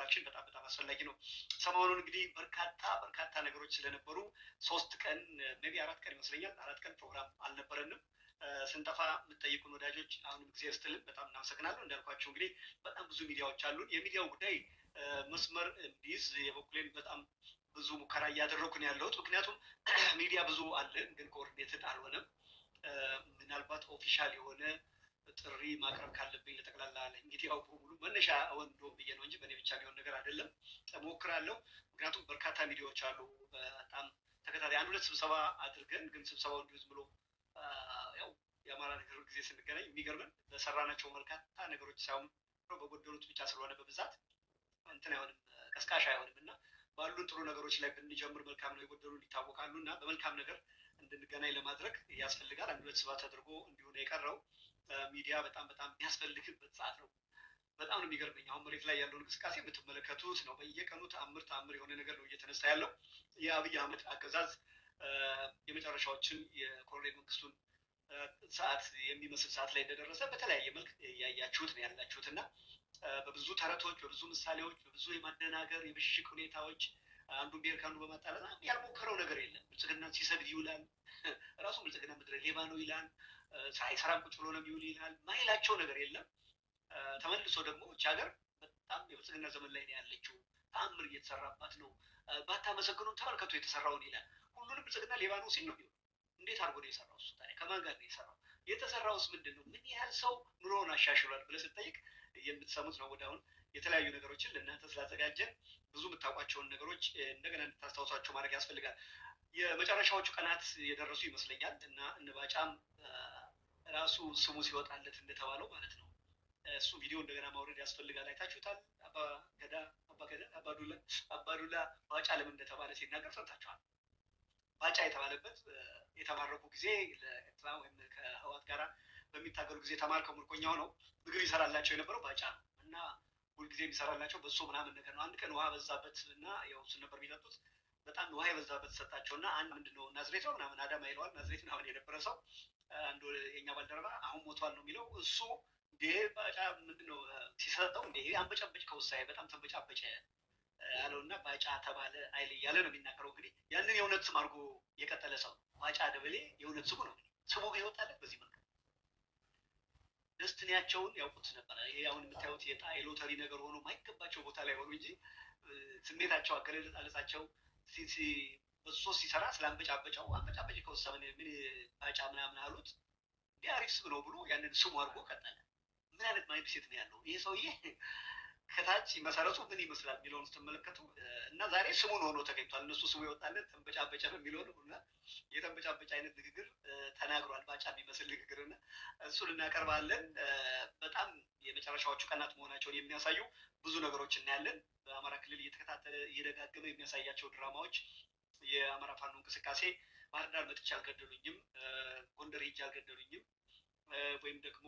ማቅረባችን በጣም አስፈላጊ ነው። ሰሞኑን እንግዲህ በርካታ ነገሮች ስለነበሩ 3 ቀን ሜቢ 4 ቀን ይመስለኛል 4 ቀን ፕሮግራም አልነበረንም። ስንጠፋ የምትጠይቁን ወዳጆች አሁንም ጊዜ ስትልን በጣም እናመሰግናለሁ። እንዳልኳቸው እንግዲህ በጣም ብዙ ሚዲያዎች አሉን። የሚዲያው ጉዳይ መስመር እንዲይዝ የበኩሌን በጣም ብዙ ሙከራ እያደረኩ ነው ያለሁት። ምክንያቱም ሚዲያ ብዙ አለን፣ ግን ኮኦርዲኔትድ አልሆነም። ምናልባት ኦፊሻል የሆነ ጥሪ ማቅረብ ካለብኝ ለጠቅላላ ለሚዲያው በሙሉ መነሻ ወንዶ ብዬ ነው እንጂ በእኔ ብቻ የሚሆን ነገር አይደለም። እሞክራለሁ። ምክንያቱም በርካታ ሚዲያዎች አሉ። በጣም ተከታታይ 1-2 ስብሰባ አድርገን ግን ስብሰባው እንዲሁ ዝም ብሎ ያው የአማራ ነገር ጊዜ ስንገናኝ የሚገርመን በሰራናቸው በርካታ ነገሮች ሳይሆን በጎደሉት ብቻ ስለሆነ በብዛት እንትን አይሆንም፣ ቀስቃሽ አይሆንም እና ባሉን ጥሩ ነገሮች ላይ ብንጀምር መልካም ነው። የጎደሉን ይታወቃሉ እና በመልካም ነገር እንድንገናኝ ለማድረግ ያስፈልጋል። 1-2 ስብሰባ ተደርጎ እንዲሁ ነው የቀረው። ሚዲያ በጣም የሚያስፈልግበት ሰዓት ነው። በጣም ነው የሚገርመኝ። አሁን መሬት ላይ ያለው እንቅስቃሴ የምትመለከቱት ነው። በየቀኑ ተአምር የሆነ ነገር ነው እየተነሳ ያለው። የአብይ አህመድ አገዛዝ የመጨረሻዎችን የኮሎኔል መንግስቱን ሰዓት የሚመስል ሰዓት ላይ እንደደረሰ በተለያየ መልክ ያያችሁት ነው ያላችሁት እና በብዙ ተረቶች፣ በብዙ ምሳሌዎች፣ በብዙ የማደናገር የብሽቅ ሁኔታዎች አንዱን ብሔር ከአንዱ በማጣላት ያልሞከረው ነገር የለም። ብልጽግና ሲሰግድ ይውላል። ራሱ ብልጽግና ምድረ ሌባ ነው ይላል። ሳይሰራም ቁጭ ብሎ ነው የሚውል ይላል። ማይላቸው ነገር የለም። ተመልሶ ደግሞ እች ሀገር በጣም የብልጽግና ዘመን ላይ ነው ያለችው። ተአምር እየተሰራባት ነው። ባታመሰግኑ ተመልከቱ የተሰራውን ይላል። ሁሉንም ብልጽግና ሌባ ነው ሲል ነው። እንዴት አድርጎ ነው የሰራው? እሱ ታዲያ ከማን ጋር ነው የሰራው? የተሰራውስ ምንድን ነው? ምን ያህል ሰው ኑሮውን አሻሽሏል ብለህ ስትጠይቅ የምትሰሙት ነው። ወደ አሁን የተለያዩ ነገሮችን ለእናንተ ስላዘጋጀን ብዙ የምታውቋቸውን ነገሮች እንደገና እንድታስታውሷቸው ማድረግ ያስፈልጋል። የመጨረሻዎቹ ቀናት የደረሱ ይመስለኛል እና እንባጫም ራሱ ስሙ ሲወጣለት እንደተባለው ማለት ነው እሱ ቪዲዮ እንደገና ማውረድ ያስፈልጋል። አይታችሁታል። አባዱላ ባጫ ለምን እንደተባለ ሲናገር ሰምታችኋል። ባጫ የተባለበት የተማረኩ ጊዜ ለኤርትራ ወይም ከህዋት ጋር በሚታገሉ ጊዜ ተማርከው ምርኮኛ ሆነው ምግብ ይሰራላቸው የነበረው ባጫ ነው እና ሁልጊዜ የሚሰራላቸው በሶ ምናምን ነገር ነው። አንድ ቀን ውሃ በዛበት እና ያው እሱን ነበር የሚጠጡት። በጣም ውሃ የበዛበት ሰጣቸው እና አንድ ምንድነው ናዝሬት ነው ምናምን አዳማ ይለዋል። ናዝሬት ምናምን የነበረ ሰው አንዱ የኛ ባልደረባ አሁን ሞቷል ነው የሚለው እሱ። እንዴ ባጫ ምንድነው ሲሰጠው እንዴ አንበጫበጭ ከውሳዬ በጣም ተንበጫበጨ ያለው እና ባጫ ተባለ አይል እያለ ነው የሚናገረው። እንግዲህ ያንን የእውነት ስም አድርጎ የቀጠለ ሰው ባጫ ደበሌ የእውነት ስሙ ነው። ስሙ ግን ይወጣለት በዚህ መልክ ደስትኒያቸውን ያውቁት ነበረ። ይሄ አሁን የምታዩት የሎተሪ ነገር ሆኖ ማይገባቸው ቦታ ላይ ሆኖ እንጂ ስሜታቸው አገላለጻቸው በሶ ሲሰራ ስላንበጫበጫው አንበጫበጭ ከወሰነ ምን ባጫ ምናምን አሉት። እንዲህ አሪፍ ስም ነው ብሎ ያንን ስሙ አድርጎ ቀጠለ። ምን አይነት ማይንድ ሴት ነው ያለው ይሄ ሰውዬ? ከታች መሰረቱ ምን ይመስላል የሚለውን ስትመለከቱ እና ዛሬ ስሙን ሆኖ ተገኝቷል። እነሱ ስሙ የወጣለት ተንበጫበጨ ነው የሚለው ነው እና የተንበጫበጭ አይነት ንግግር ተናግሯል። ባጫ የሚመስል ንግግር እና እሱን እናቀርባለን። በጣም የመጨረሻዎቹ ቀናት መሆናቸውን የሚያሳዩ ብዙ ነገሮች እናያለን። በአማራ ክልል እየተከታተለ እየደጋገመ የሚያሳያቸው ድራማዎች የአማራ ፋኖ እንቅስቃሴ ባህር ዳር መጥቼ አልገደሉኝም፣ ጎንደር ሄጄ አልገደሉኝም ወይም ደግሞ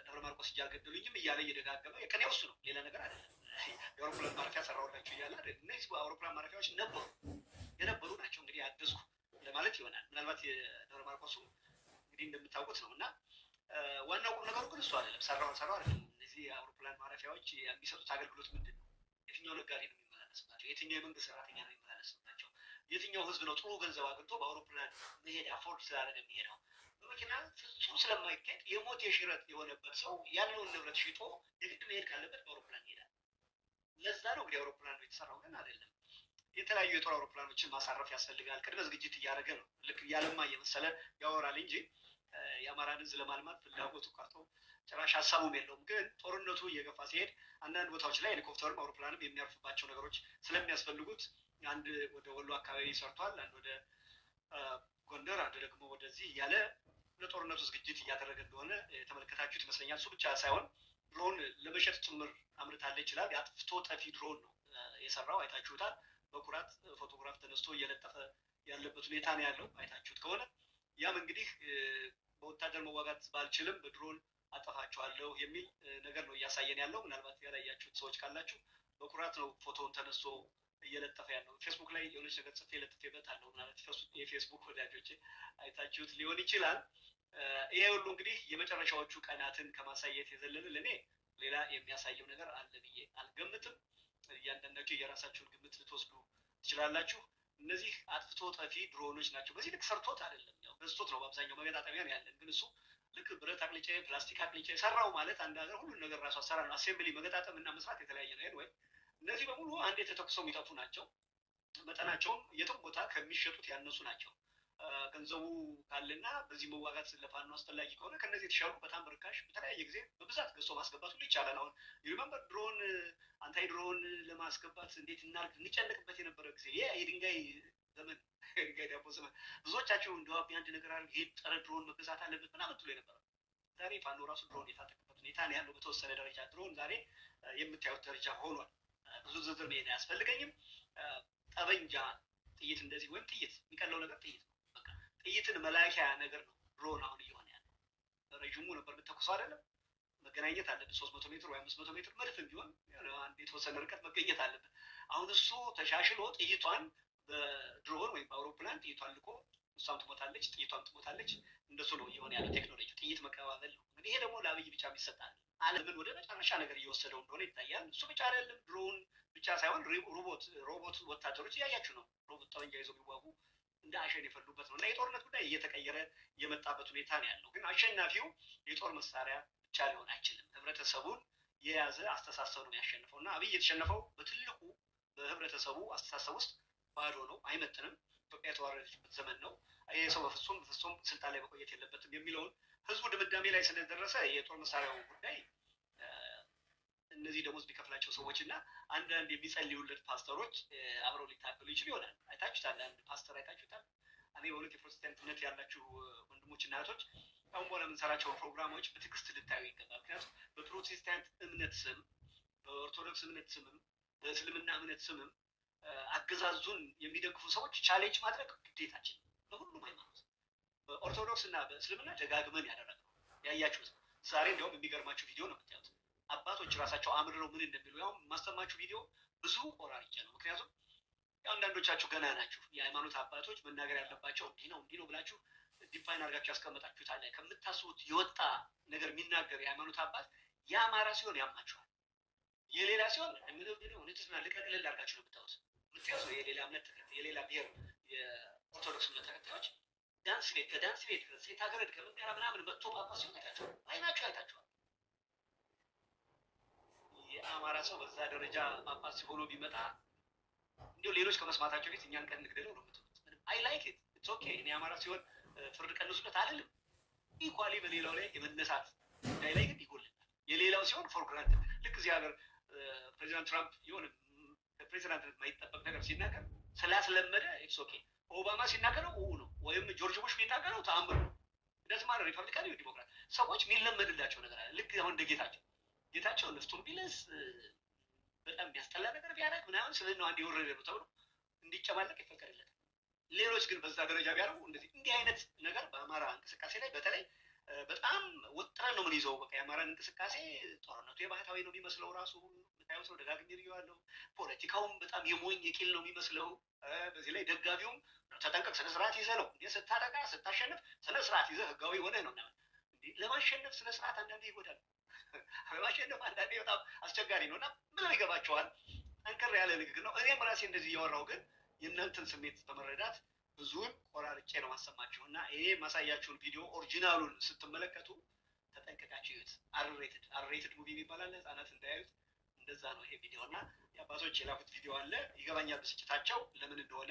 ደብረ ማርቆስ ሄጄ አልገደሉኝም እያለ እየደጋገመ የቀኔው እሱ ነው፣ ሌላ ነገር አይደለም። የአውሮፕላን ማረፊያ ሰራሁላችሁ እያለ አይደል? እነዚህ አውሮፕላን ማረፊያዎች የነበሩ ናቸው። እንግዲህ አገዝኩ ለማለት ይሆናል። ምናልባት የደብረ ማርቆሱ እንግዲህ እንደምታውቁት ነው እና ዋናው ቁም ነገሩ ግን እሱ አይደለም። ሰራው አይደለም። እነዚህ የአውሮፕላን ማረፊያዎች የሚሰጡት አገልግሎት ምንድን ነው? የትኛው ነጋዴ ነው የሚመላለስባቸው? የትኛው የመንግስት ሰራተኛ ነው የሚመላለስባቸው? የትኛው ህዝብ ነው ጥሩ ገንዘብ አግኝቶ በአውሮፕላን መሄድ አፎርድ ስላደረገ የሚሄደው? በመኪና ፍጹም ስለማይካሄድ የሞት የሽረት የሆነበት ሰው ያለውን ንብረት ሽጦ የግድ መሄድ ካለበት በአውሮፕላን ይሄዳል። ለዛ ነው እንግዲህ አውሮፕላን የተሰራው ግን አይደለም። የተለያዩ የጦር አውሮፕላኖችን ማሳረፍ ያስፈልጋል። ቅድመ ዝግጅት እያደረገ ነው። ልክ ያለማ እየመሰለ ያወራል እንጂ የአማራን ህዝብ ለማልማት ፍላጎቱ ቀርቶ ጭራሽ ሀሳቡም የለውም። ግን ጦርነቱ እየገፋ ሲሄድ አንዳንድ ቦታዎች ላይ ሄሊኮፕተርም አውሮፕላንም የሚያርፉባቸው ነገሮች ስለሚያስፈልጉት አንድ ወደ ወሎ አካባቢ ሰርቷል፣ አንድ ወደ ጎንደር፣ አንድ ደግሞ ወደዚህ እያለ ለጦርነቱ ዝግጅት እያደረገ እንደሆነ የተመለከታችሁት ይመስለኛል። እሱ ብቻ ሳይሆን ድሮን ለመሸጥ ጭምር አምርታለ ይችላል። የአጥፍቶ ጠፊ ድሮን ነው የሰራው፣ አይታችሁታል። በኩራት ፎቶግራፍ ተነስቶ እየለጠፈ ያለበት ሁኔታ ነው ያለው፣ አይታችሁት ከሆነ። ያም እንግዲህ በወታደር መዋጋት ባልችልም በድሮን አጠፋችኋለሁ የሚል ነገር ነው እያሳየን ያለው። ምናልባት ያላያችሁት ሰዎች ካላችሁ በኩራት ነው ፎቶውን ተነስቶ እየለጠፈ ያለው። ፌስቡክ ላይ የሆነች ነገር ጽፌ ለጥፌበት አለው። ምናልባት የፌስቡክ ወዳጆቼ አይታችሁት ሊሆን ይችላል። ይሄ ሁሉ እንግዲህ የመጨረሻዎቹ ቀናትን ከማሳየት የዘለለ ለእኔ ሌላ የሚያሳየው ነገር አለ ብዬ አልገምትም። እያንዳንዳችሁ የራሳችሁን ግምት ልትወስዱ ትችላላችሁ። እነዚህ አጥፍቶ ጠፊ ድሮኖች ናቸው። በዚህ ልክ ሰርቶት አይደለም፣ ያው ገዝቶት ነው። በአብዛኛው መገጣጠሚያ ነው ያለን፣ ግን እሱ ልክ ብረት አቅልጬ ፕላስቲክ አቅልጬ ሰራው ማለት አንድ ሀገር ሁሉን ነገር ራሱ አሰራ ነው። አሴምብሊ መገጣጠም እና መስራት የተለያየ ነው። ወይ እነዚህ በሙሉ አንድ የተተኩሰው የሚጠፉ ናቸው። መጠናቸውም የትም ቦታ ከሚሸጡት ያነሱ ናቸው። ገንዘቡ ካለና በዚህ መዋጋት ለፋኖ አስፈላጊ ከሆነ ከነዚህ የተሻሉ በጣም በርካሽ በተለያየ ጊዜ በብዛት ገዝቶ ማስገባት ሁሉ ይቻላል። አሁን ሪመምበር ድሮን አንታይ ድሮን ለማስገባት እንዴት እናርግ እንጨነቅበት የነበረ ጊዜ ይሄ የድንጋይ ዘመን የድንጋይ ዳቦ ዘመን ብዙዎቻቸው እንደው አንድ ነገር አለ ይሄ ጸረ ድሮን መገዛት አለበት ምናምን ትሎ የነበረ ዛሬ ፋኖ ራሱ ድሮን የታጠቀበት ሁኔታ ነው ያለው። በተወሰነ ደረጃ ድሮን ዛሬ የምታዩት ደረጃ ሆኗል። ብዙ ዝርዝር መሄድ አያስፈልገኝም። ጠበንጃ ጥይት እንደዚህ ወይም ጥይት የሚቀለው ነገር ጥይት ነው። በቃ ጥይትን መላኪያ ነገር ነው ድሮን አሁን እየሆነ ያለ። ረዥሙ ነበር የምትተኩሰው አይደለም፣ መገናኘት አለብን 300 ሜትር ወይ 500 ሜትር መድፍም ቢሆን አንድ የተወሰነ ርቀት መገኘት አለብን። አሁን እሱ ተሻሽሎ ጥይቷን በድሮን ወይም በአውሮፕላን ጥይቷን ልኮ እሷም ትሞታለች፣ ጥይቷም ትሞታለች። እንደሱ ነው እየሆነ ያለው ቴክኖሎጂ። ጥይት መቀባበል ነው እንግዲህ። ይሄ ደግሞ ለአብይ ብቻ የሚሰጣል ዓለምን ወደ መጨረሻ ነገር እየወሰደው እንደሆነ ይታያል። እሱ ብቻ አይደለም፣ ድሮን ብቻ ሳይሆን ሮቦት ወታደሮች እያያችሁ ነው። ሮቦት ጠመንጃ ይዘው የሚዋጉ እንደ አሸን የፈሉበት ነው እና የጦርነት ጉዳይ እየተቀየረ የመጣበት ሁኔታ ነው ያለው። ግን አሸናፊው የጦር መሳሪያ ብቻ ሊሆን አይችልም። ህብረተሰቡን የያዘ አስተሳሰብ ነው ያሸንፈው እና አብይ የተሸነፈው በትልቁ በህብረተሰቡ አስተሳሰብ ውስጥ ባዶ ነው፣ አይመጥንም። ኢትዮጵያ የተዋረደችበት ዘመን ነው። ይሄ ሰው በፍጹም ስልጣን ላይ መቆየት የለበትም የሚለውን ህዝቡ ድምዳሜ ላይ ስለደረሰ የጦር መሳሪያው ጉዳይ እነዚህ ደሞዝ የሚከፍላቸው ሰዎች እና አንዳንድ የሚጸልዩለት ፓስተሮች አብረው ሊታገሉ ይችሉ ይሆናል። አይታችሁታል። አንድ ፓስተር አይታችሁታል። እኔ በእውነት የፕሮቴስታንት እምነት ያላችሁ ወንድሞች እና እህቶች አሁን በኋላ የምንሰራቸውን ፕሮግራሞች በትዕግስት ልታዩ ይገባል። ምክንያቱም በፕሮቴስታንት እምነት ስም፣ በኦርቶዶክስ እምነት ስምም፣ በእስልምና እምነት ስምም አገዛዙን የሚደግፉ ሰዎች ቻሌንጅ ማድረግ ግዴታችን በሁሉም ሃይማኖት። በኦርቶዶክስ እና በእስልምና ደጋግመን ያደረግነው ያያችሁት። ዛሬ እንዲያውም የሚገርማችሁ ቪዲዮ ነው የምታዩት። አባቶች ራሳቸው አምርረው ምን እንደሚሉ ያው ማሰማችሁ ቪዲዮ ብዙ ቆራርጬ ነው። ምክንያቱም አንዳንዶቻችሁ ገና ናችሁ። የሃይማኖት አባቶች መናገር ያለባቸው እንዲህ ነው ብላችሁ ዲፋይን አድርጋችሁ ያስቀመጣችሁታል። ከምታስቡት የወጣ ነገር የሚናገር የሃይማኖት አባት የአማራ ሲሆን ያማችኋል፣ የሌላ ሲሆን እውነትና ልቀቅልል አድርጋችሁ ነው የምታዩት። ምትያዙ የሌላ እምነት የሌላ ብሔር የኦርቶዶክስ እምነት ተከታዮች ዳንስ ቤት ከዳንስ ቤት ሴት አገረድ ከምንቀራ ምናምን መጥቶ ጳጳስ ሲሆን አይታችኋል፣ አይናችሁ አይታችኋል። የአማራ ሰው በዛ ደረጃ ጳጳስ ሲሆኑ ቢመጣ እንዲሁ ሌሎች ከመስማታቸው ፊት እኛን ቀን እንግደለው ነው የምትሉት። አይ ላይክ ኢት ኢትስ ኦኬ። እኔ አማራ ሲሆን ፍርድ ቀንሱለት አልልም። ኢኳሊ በሌላው ላይ የመነሳት ጉዳይ ላይ ግን ይጎልናል። የሌላው ሲሆን ፎር ግራንትድ ልክ እዚህ ሀገር ፕሬዚዳንት ትራምፕ የሆነ ከፕሬዚዳንት የማይጠበቅ ነገር ሲናገር ስላስለመደ ኢትስ ኦኬ። ኦባማ ሲናገረው ነው፣ ወይም ጆርጅ ቡሽ የሚናገረው ተአምር ነው። እንደዚህ ማለት ሪፐብሊካን ወይ ዲሞክራት ሰዎች የሚለመድላቸው ነገር አለ። ልክ አሁን እንደ ጌታቸው ነፍጡን ቢለስ በጣም የሚያስጠላ ነገር ቢያደርግ ምናምን ስለዚህ ነው አንድ የወረደ ነው ተብሎ እንዲጨማለቅ ይፈቀድለታል። ሌሎች ግን በዛ ደረጃ ቢያደርጉ እንዲህ አይነት ነገር በአማራ እንቅስቃሴ ላይ በተለይ በጣም ወጥረን ነው የምንይዘው። በቃ የአማራን እንቅስቃሴ ጦርነቱ የባህታዊ ነው የሚመስለው። ራሱ ምታዩት ነው፣ ደጋግሜ ብዬዋለሁ። ፖለቲካውም በጣም የሞኝ የቂል ነው የሚመስለው። በዚህ ላይ ደጋፊውም ተጠንቀቅ፣ ስነ ስርዓት ይዘህ ነው እንዴ ስታጠቃ ስታሸንፍ ስነ ስርዓት ይዘህ ህጋዊ ሆነህ ነው። እንዴ ለማሸነፍ ስነ ስርዓት አንዳንዴ ይጎዳል። ለማሸነፍ አንዳንዴ በጣም አስቸጋሪ ነው እና ምን ይገባቸዋል። ጠንከር ያለ ንግግር ነው። እኔም ራሴ እንደዚህ እያወራሁ ግን የእናንተን ስሜት በመረዳት ብዙውን ቆራርጬ ነው ማሰማችሁ እና ይሄ ማሳያችሁን ቪዲዮ ኦሪጂናሉን ስትመለከቱ ተጠንቀቃችሁ ይዩት። አርሬትድ ሙቪ የሚባል አለ፣ ህጻናት እንዳያዩት። እንደዛ ነው ይሄ ቪዲዮ እና የአባቶች የላኩት ቪዲዮ አለ። ይገባኛል ብስጭታቸው ለምን እንደሆነ።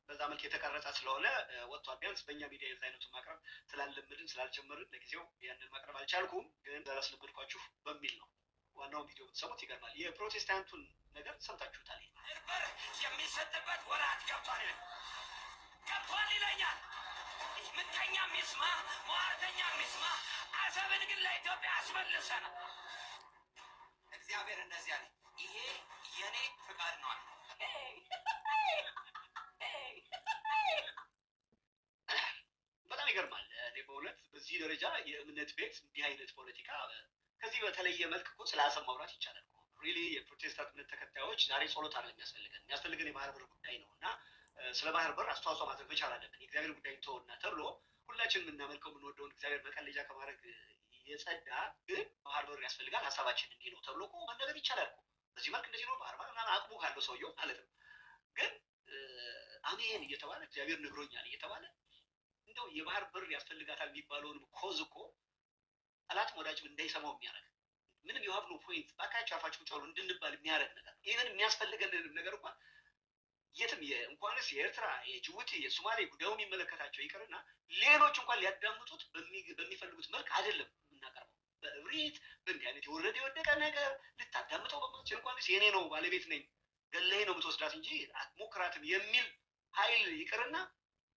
በዛ መልክ የተቀረጸ ስለሆነ ወጥቷል። ቢያንስ በእኛ ሚዲያ የዛ አይነቱን ማቅረብ ስላለምድን ስላልጀመርን ለጊዜው ያንን ማቅረብ አልቻልኩም፣ ግን ስላስለመድኳችሁ በሚል ነው። ዋናውን ቪዲዮ ብትሰሙት ይገርማል። የፕሮቴስታንቱን ነገር ሰምታችሁታል። ብር የሚሰጥበት ወራት ገብቷል ይለኛል። ምቀኛ ሚስማ፣ ሟርተኛ ሚስማ፣ አሰብን ግን ለኢትዮጵያ አስመልሰን። እግዚአብሔር እንደዚህ አለ፣ ይሄ የኔ ፍቃድ ነው አለ። በጣም ይገርማል። እኔ በእውነት በዚህ ደረጃ የእምነት ቤት እንዲህ አይነት ፖለቲካ ከዚህ በተለየ መልክ እኮ ስለ አሰብ ማውራት ይቻላል። ሪሊ የፕሮቴስታንት እምነት ተከታዮች ዛሬ ጸሎት አለ የሚያስፈልገን የባህር በር ጉዳይ ነው እና ስለ ባህር በር አስተዋጽኦ ማድረግ መቻል አለብን። የእግዚአብሔር ጉዳይ ተወና ተብሎ ሁላችን የምናመልከው የምንወደውን እግዚአብሔር መቀለጃ ከማድረግ የጸዳ ግን ባህር በር ያስፈልጋል፣ ሀሳባችን እንዲህ ነው ተብሎ እኮ መነገር ይቻላል እኮ። በዚህ መልክ እንደዚህ ነው በአርባ ምናምን አቅሙ ካለው ሰውየው ማለት ነው። ግን አሜን እየተባለ እግዚአብሔር ነግሮኛል እየተባለ እንደው የባህር በር ያስፈልጋታል የሚባለውንም ኮዝ እኮ ጠላትም ወዳጅም እንዳይሰማው የሚያደርግ ምንም የሀብ ኖ ፖይንት ባካቸው አፋችሁ ጨሩ እንድንባል የሚያደርግ ነገር ኢቨን የሚያስፈልገንንም ነገር እንኳን የትም እንኳንስ የኤርትራ የጅቡቲ የሶማሌ ጉዳዩ የሚመለከታቸው ይቅርና ሌሎች እንኳን ሊያዳምጡት በሚፈልጉት መልክ አይደለም የምናቀርበው። በእብሪት በእንዲህ አይነት የወረደ የወደቀ ነገር ልታዳምጠው በማትችል እንኳንስ የኔ ነው ባለቤት ነኝ ገለይ ነው የምትወስዳት እንጂ አትሞክራትም የሚል ኃይል ይቅርና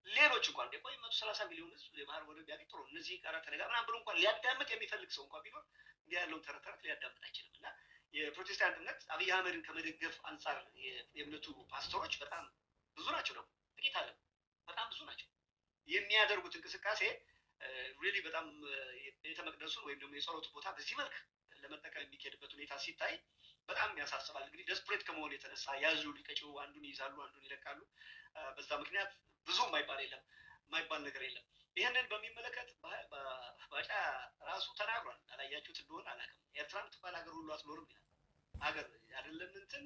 ሌሎች እንኳን ቆይ 130 ሚሊዮን ህዝብ የባህር ወደብ ቢያገኝ ጥሩ እነዚህ ቃላት ተነጋ ምናምን ብሎ እንኳን ሊያዳምጥ የሚፈልግ ሰው እንኳን ቢኖር እንዲህ ያለውን ተረት ሊያዳምጥ አይችልም። እና የፕሮቴስታንት እምነት አብይ አህመድን ከመደገፍ አንጻር የእምነቱ ፓስተሮች በጣም ብዙ ናቸው፣ ደግሞ ጥቂት አለ በጣም ብዙ ናቸው። የሚያደርጉት እንቅስቃሴ ሪሊ በጣም ቤተ መቅደሱን ወይም ደግሞ የጸሎቱ ቦታ በዚህ መልክ ለመጠቀም የሚካሄድበት ሁኔታ ሲታይ በጣም ያሳስባል። እንግዲህ ደስፕሬት ከመሆኑ የተነሳ ያዙ ሊቀጭው አንዱን ይይዛሉ አንዱን ይለቃሉ። በዛ ምክንያት ብዙ የማይባል ነገር የለም። ይህንን በሚመለከት ባጫ ራሱ ተናግሯል። አላያችሁት እንደሆነ አላውቅም። ኤርትራ የምትባል ሀገር ሁሉ አትኖርም ይላል። ሀገር አይደለም እንትን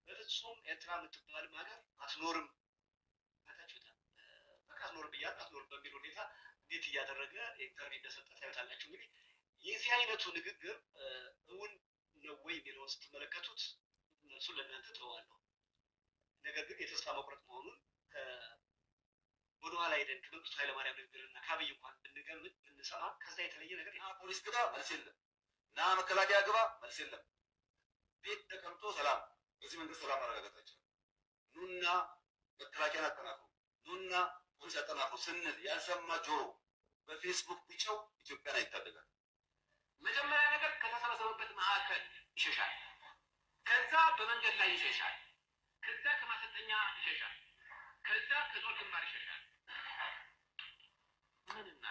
በፍጹም ኤርትራ የምትባልም ሀገር አትኖርም ታችሁታል። በቃ አትኖርም እያለ አትኖርም በሚል ሁኔታ እንዴት እያደረገ ኢንተርቪው እንደሰጠ ታዩታላችሁ። እንግዲህ የዚህ አይነቱ ንግግር እውን ነው ወይ የሚለውን ስትመለከቱት እነሱን ለእናንተ ተዋለሁ። ነገር ግን የተስፋ መቁረጥ መሆኑን ወደኋላ ሄደን ከመንግስቱ ኃይለማርያም ንግግርና ከአብይ እንኳን ብንገምት ብንሰማ ከዛ የተለየ ነገር ፖሊስ ግባ መልስ የለም፣ ና መከላከያ ግባ መልስ የለም። ቤት ተቀምጦ ሰላም በዚህ መንግስት ሰላም ማረጋገጥ አይችልም። ኑና መከላከያን አጠናክሩ፣ ኑና ፖሊስ አጠናክሩ ስንል ያልሰማ ጆሮ በፌስቡክ ቢጨው ኢትዮጵያን አይታደጋል። መጀመሪያ ነገር ከተሰበሰበበት ማዕከል ይሸሻል። ከዛ በመንገድ ላይ ይሸሻል። ከዛ ከማሰልጠኛ ይሸሻል። ከዛ ከጦር ግንባር ይሸሻል። ምንና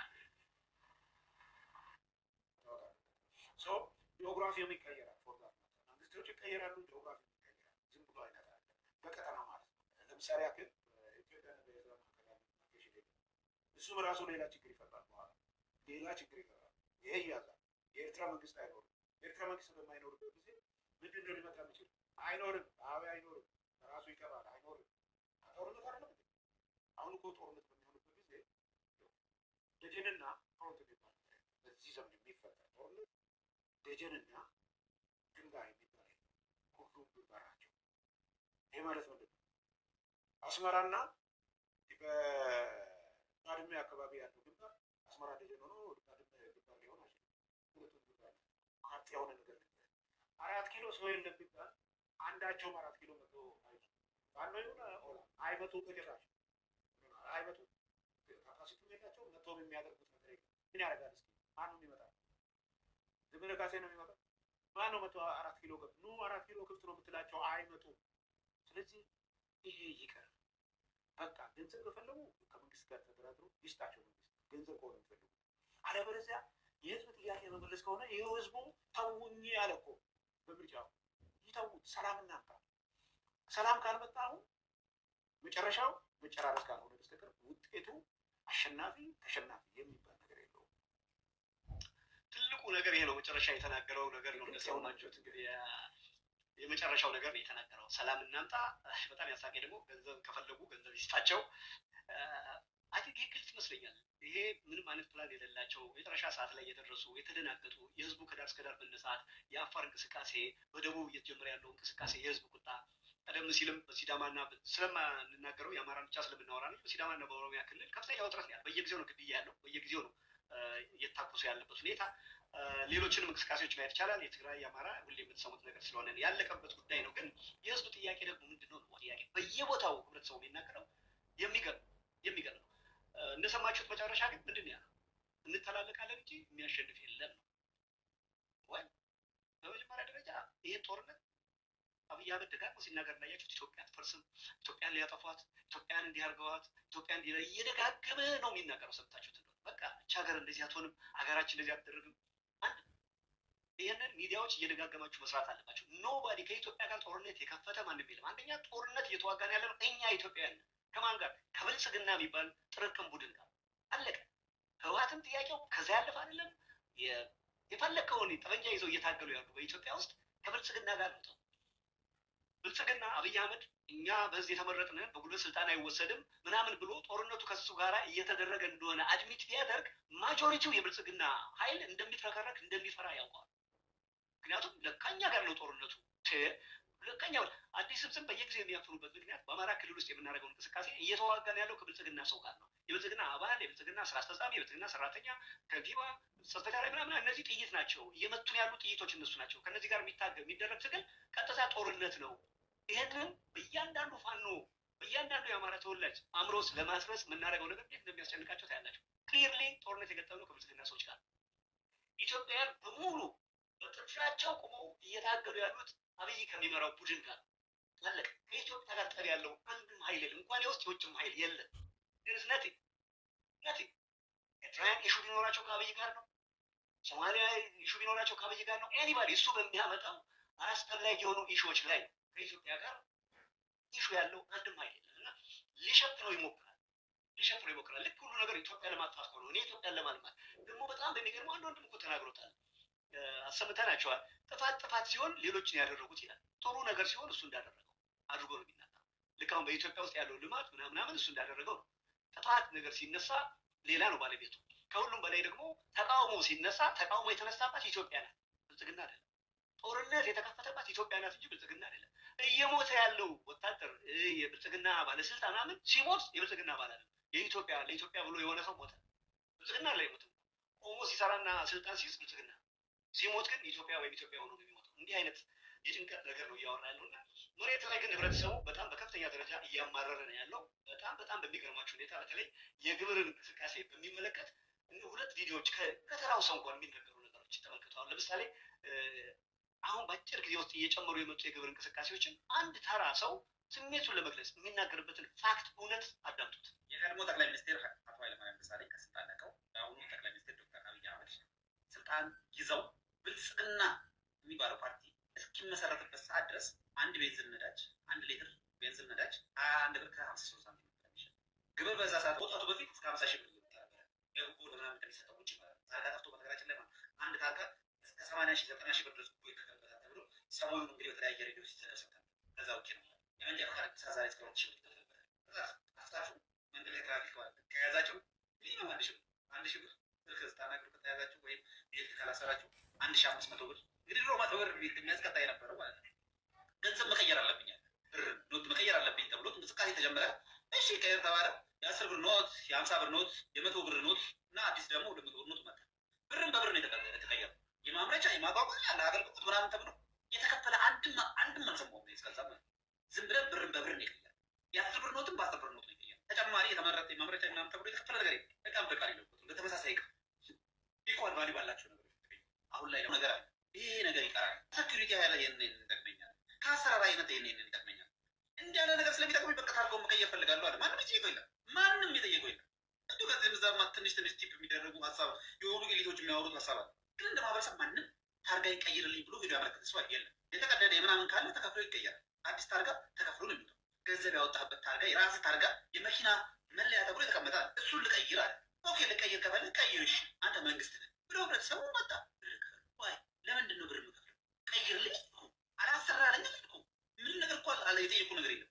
ጂኦግራፊውም ይቀየራል። ፎርዛት መንግስቶች ይቀየራሉ፣ ጂኦግራፊ ይቀየራል። ዝም ብሎ አይነት አለ በቀጠና ማለት ነው። ለምሳሌ ያክል ኢትዮጵያ በኤርትራ መካከል እሱም ራሱ ሌላ ችግር ይፈጥራል። በኋላ ሌላ ችግር ይፈጥራል። ይሄ እያዛል የኤርትራ መንግስት አይኖርም። የኤርትራ መንግስት በማይኖርበት ጊዜ ምንድን ነው ሊመጣ የሚችል? አይኖርም። አብይ አይኖርም። ራሱ ይቀራል። አይኖርም። ጦርነት አይደለም። አሁን እኮ ጦርነት በሚሆንበት ጊዜ ደጀንና ፍሮንት የሚባል በዚህ ዘመን የሚፈጠር ጦርነት ደጀንና ድንጋይ የሚባል ሁሉም ግንባር ናቸው። ይህ ማለት ምንድን ነው? አስመራና በባድመ አካባቢ ያለው ግንባር አስመራ ደጀን ሆኖ ባድመ ግንባር ሊሆን አይችልም። ሁለቱም ግንባር ሀብት የሆነ ነገር ነበር። 4 ኪሎ ሰው የለም ቢባል አንዳቸውም 4 ኪሎ መቶ ባኖ ይሁን አይመጡ በጭራሽ አይመጡ። ካፓሲቲ የላቸው መቶም የሚያደርጉት ነገር የለም። ምን ያደርጋል? እስኪ ማን ነው የሚመጣው? ዘመነ ካሴ ነው የሚመጣው? ማን ነው 4 ኪሎ ክፍት ነው 4 ኪሎ ክፍት ነው የምትላቸው? አይመጡም። ስለዚህ ይሄ ይቀር በቃ። ገንዘብ ከፈለጉ ከመንግስት ጋር ተደራድሮ ይስጣቸው መንግስት ገንዘብ ከሆነ የሚፈልጉ። አለበለዚያ የህዝብ ጥያቄ መመለስ ከሆነ ይኸው ህዝቡ ተውኝ ያለ እኮ በምርጫው ይተውት። ሰላም እናምጣ። ሰላም ካልመጣ አሁን መጨረሻው መጨራረስ ካልሆነ በስተቀር ውጤቱ አሸናፊ ተሸናፊ የሚባል ነገር የለውም። ትልቁ ነገር ይሄ ነው። መጨረሻ የተናገረው ነገር ነው። እንደሰማችሁት እንግዲህ የመጨረሻው ነገር ነው የተናገረው። ሰላም እናምጣ። በጣም ያሳቀኝ ደግሞ ገንዘብ ከፈለጉ ገንዘብ ይስጣቸው። ይሄ ግልጽ ይመስለኛል። ይሄ ምንም አይነት ፕላን የሌላቸው መጨረሻ ሰዓት ላይ የደረሱ የተደናገጡ የህዝቡ ከዳር እስከ ዳር መነሳት፣ የአፋር እንቅስቃሴ፣ በደቡብ እየተጀመረ ያለው እንቅስቃሴ፣ የህዝብ ቁጣ ቀደም ሲልም በሲዳማና ስለማንናገረው የአማራ ብቻ ስለምናወራ ነው። በሲዳማና በኦሮሚያ ክልል ከፍተኛ ውጥረት ያለው በየጊዜው ነው ግድያ ያለው በየጊዜው ነው እየታኮሱ ያለበት ሁኔታ። ሌሎችንም እንቅስቃሴዎች ማየት ይቻላል። የትግራይ የአማራ ሁሌ የምትሰሙት ነገር ስለሆነ ያለቀበት ጉዳይ ነው። ግን የህዝብ ጥያቄ ደግሞ ምንድን ነው? ጥያቄ በየቦታው ህብረተሰቡ የሚናገረው የሚገርም ነው። እንደሰማችሁት መጨረሻ ግን ምንድን ያለው? እንተላለቃለን እንጂ የሚያሸንፍ የለም ነው ወይ? በመጀመሪያ ደረጃ ይህን ጦርነት አብይ አህመድ ደጋግሞ ሲናገር እንዳያችሁት ኢትዮጵያ አትፈርስም፣ ኢትዮጵያን ሊያጠፏት፣ ኢትዮጵያን እንዲያርገዋት፣ ኢትዮጵያን እየደጋገመ ነው የሚናገረው። ሰምታችሁት እንደሆነ በቃ እቻ ሀገር እንደዚህ አትሆንም፣ ሀገራችን እንደዚህ አትደረግም። አንድ ይህንን ሚዲያዎች እየደጋገማችሁ መስራት አለባቸው። ኖባዲ ከኢትዮጵያ ጋር ጦርነት የከፈተ ማንም የለም። አንደኛ ጦርነት እየተዋጋን ያለ ነው እኛ ኢትዮጵያውያን። ከማን ጋር? ከብልጽግና የሚባል ጥርቅም ቡድን ጋር። አለቀ። ህወሓትም ጥያቄው ከዛ ያለፈ አይደለም። የፈለከውን ጠመንጃ ይዘው እየታገሉ ያሉ በኢትዮጵያ ውስጥ ከብልጽግና ጋር ነው። ብልጽግና አብይ አህመድ እኛ በዚህ የተመረጥን በጉልበት ስልጣን አይወሰድም ምናምን ብሎ ጦርነቱ ከሱ ጋር እየተደረገ እንደሆነ አድሚት ቢያደርግ ማጆሪቲው የብልጽግና ኃይል እንደሚፍረከረክ እንደሚፈራ ያውቀዋል። ምክንያቱም ለካኛ ጋር ነው ጦርነቱ። ለካኛ አዲስ ስም በየጊዜው የሚያፍኑበት ምክንያት በአማራ ክልል ውስጥ የምናደርገው እንቅስቃሴ እየተዋጋን ያለው ከብልጽግና ሰው ጋር ነው። የብልጽግና አባል፣ የብልጽግና ስራ አስፈጻሚ፣ የብልጽግና ሰራተኛ፣ ከንቲባ፣ ሰክሬታሪ ምናምን እነዚህ ጥይት ናቸው። እየመቱን ያሉ ጥይቶች እነሱ ናቸው። ከነዚህ ጋር የሚደረግ ትግል ቀጥታ ጦርነት ነው። ይህንን በእያንዳንዱ ፋኖ በእያንዳንዱ የአማራ ተወላጅ አእምሮስ ለማስረጽ የምናደርገው ነገር እንዴት እንደሚያስጨንቃቸው ታያላቸው። ክሊርሊ ጦርነት የገጠመው ከብልጽግና ሰዎች ጋር። ኢትዮጵያውያን በሙሉ በጥፍራቸው ቁመው እየታገሉ ያሉት አብይ ከሚመራው ቡድን ጋር አለቀ። ከኢትዮጵያ ጋር ጠብ ያለው አንድም ኃይል የለም። እንኳን የውስጥ የውጭም ኃይል የለም። ግንስነት ኤርትራውያን ኢሹ ቢኖራቸው ከአብይ ጋር ነው። ሶማሊያ ኢሹ ቢኖራቸው ከአብይ ጋር ነው። ኤኒባዲ እሱ በሚያመጣው አስፈላጊ የሆኑ ኢሹዎች ላይ ከኢትዮጵያ ጋር ኢሹ ያለው አንድም ኃይል የለም እና ሊሸፍነው ይሞክራል። ልክ ሁሉ ነገር ኢትዮጵያ ለማጥፋት ሆነ እኔ ኢትዮጵያን ለማልማት ደግሞ በጣም በሚገርመው አንድ ወንድም እኮ ተናግሮታል። አሰምተናቸዋል። ጥፋት ሲሆን ሌሎችን ያደረጉት ይላል። ጥሩ ነገር ሲሆን እሱ እንዳደረገው አድርጎ ነው የሚናገረው። ልክ አሁን በኢትዮጵያ ውስጥ ያለው ልማት ምናምን እሱ እንዳደረገው ነው። ጥፋት ነገር ሲነሳ ሌላ ነው ባለቤቱ። ከሁሉም በላይ ደግሞ ተቃውሞ ሲነሳ ተቃውሞ የተነሳባት ኢትዮጵያ ናት፣ ብልጽግና አይደለም። ጦርነት የተከፈተባት ኢትዮጵያ ናት እንጂ ብልጽግና አይደለም። እየሞተ ያለው ወታደር የብልጽግና ባለስልጣን ምናምን ሲሞት የብልጽግና ባል አይደለም። ለኢትዮጵያ ብሎ የሆነ ሰው ሞተ። ብልጽግና ላይ ሞት ቆሞ ሲሰራና ስልጣን ሲይዝ ብልጽግና ሲሞት ግን ኢትዮጵያ ወይም ኢትዮጵያ ሆኖ ነው የሚሞተው። እንዲህ አይነት የጭንቀት ነገር ነው እያወራ ያለው እና መሬት ላይ ግን ህብረተሰቡ በጣም በከፍተኛ ደረጃ እያማረረ ነው ያለው። በጣም በሚገርማቸው ሁኔታ በተለይ የግብርን እንቅስቃሴ በሚመለከት ሁለት ቪዲዮዎች ከተራው ሰው እንኳን የሚነገሩ ነገሮች ተመልክተዋል። ለምሳሌ አሁን በአጭር ጊዜ ውስጥ እየጨመሩ የመጡ የግብር እንቅስቃሴዎችን አንድ ተራ ሰው ስሜቱን ለመግለጽ የሚናገርበትን ፋክት እውነት አዳምጡት። የቀድሞ ጠቅላይ ሚኒስትር አቶ ኃይለማርያም ደሳለኝ ከስልጣን ለቀው የአሁኑ ጠቅላይ ሚኒስትር ዶክተር አብይ አህመድ ስልጣን ይዘው ብልጽግና የሚባለው ፓርቲ እስኪመሰረትበት ሰዓት ድረስ አንድ ሊትር ቤንዚን ነዳጅ 21 ብር ከ53 ሳንቲም ነበር የሚሸጥ። ግብር በዛ ሰዓት ወጣቱ በፊት እስከ 50 ሺህ ብር ይወጣ ነበር። የህጉ ለምናምን ከሚሰጠው ውጭ ማለት ታርጋ ጠፍቶ በነገራችን ላይ አንድ ታርጋ እስከ 80 ሺህ 90 ሺህ ብር ድረስ ጉቦ ይከፈልበታል ተብሎ ሰሞኑን እንግዲህ በተለያየ ሬዲዮ ሲዘገብ ነበር። ከዛ ውጭ ነው የመንጃ ፈቃድ ዛሬ እስከ 2 ሺህ ብር ይከፈልበታል። አስታሹ መንገድ ላይ ትራፊክ ከያዛቸው ሚኒመም 1 ሺህ ብር ስልክ ስታናግሩ ከተያዛችሁ ወይም ቤት ካላሰራችሁ 1500 ብር እንግዲህ ድሮ 100 ብር የሚያስቀጣ የነበረው ማለት ነው። ገንዘብ መቀየር አለብኝ ኖት መቀየር አለብኝ ተብሎ እንቅስቃሴ ተጀመረ። እሺ ቀየር ተባለ። የ10 ብር ኖት፣ የ50 ብር ኖት፣ የ100 ብር ኖት እና አዲስ ደግሞ 200 ብር ኖት መጣ። ብርን በብር ነው የተቀየረው። የማምረቻ የማጓጓዣ ለአገልግሎት ምናምን ተብሎ የተከፈለ አንድም አልሰማሁም። እስከዛ ዝም ብለን ብርን በብር ነው የቀየረው። የ10 ብር ኖትም በ10 ብር ኖት ነው የቀየረው። ተጨማሪ የተመረጠ የማምረቻ ምናምን ተብሎ የተከፈለ ነገር የለም። በጣም በቃ ነው በተመሳሳይ ኢኳል ቫልዩ ባላቸው ነገሮች አሁን ላይ ነገር አለ። ይሄ ነገር ይቀራል። ሴኩሪቲ ያለ ይሄንን ይጠቅመኛል፣ ከአሰራር አይነት ይሄንን ይጠቅመኛል። እንዲህ ያለ ነገር ስለሚጠቅመኝ በቃ ታርገው መቀየር ፈልጋለሁ አለ። ማንም የጠየቀው የለም። እንዲሁ ከዚህ ምዛማ ትንሽ ቲፕ የሚደረጉ ሀሳብ የሆኑ ኤሊቶች የሚያወሩት ሀሳብ አለ። ግን እንደ ማህበረሰብ ማንም ታርጋ ይቀይርልኝ ብሎ ሄዶ ያመለከተ ሰው የለም። የተቀደደ የምናምን ካለ ተከፍሎ ይቀየራል። አዲስ ታርጋ ተከፍሎ ነው የሚወጣው። ገንዘብ ያወጣበት ታርጋ የራስህ ታርጋ የመኪና መለያ ተብሎ የተቀመጣል። እሱን ልቀይር አለ። ኦኬ ልቀይር ከፈለግ ቀይር፣ እሺ አንተ መንግስት ነህ ብሎ ህብረተሰቡ መጣ። ለምንድን ነው ብር የምከፍለው? ቀይርልኝ እኮ አላሰራልኝ እኮ ምንም ነገር እኮ አለ። የጠየቁ ነገር የለም።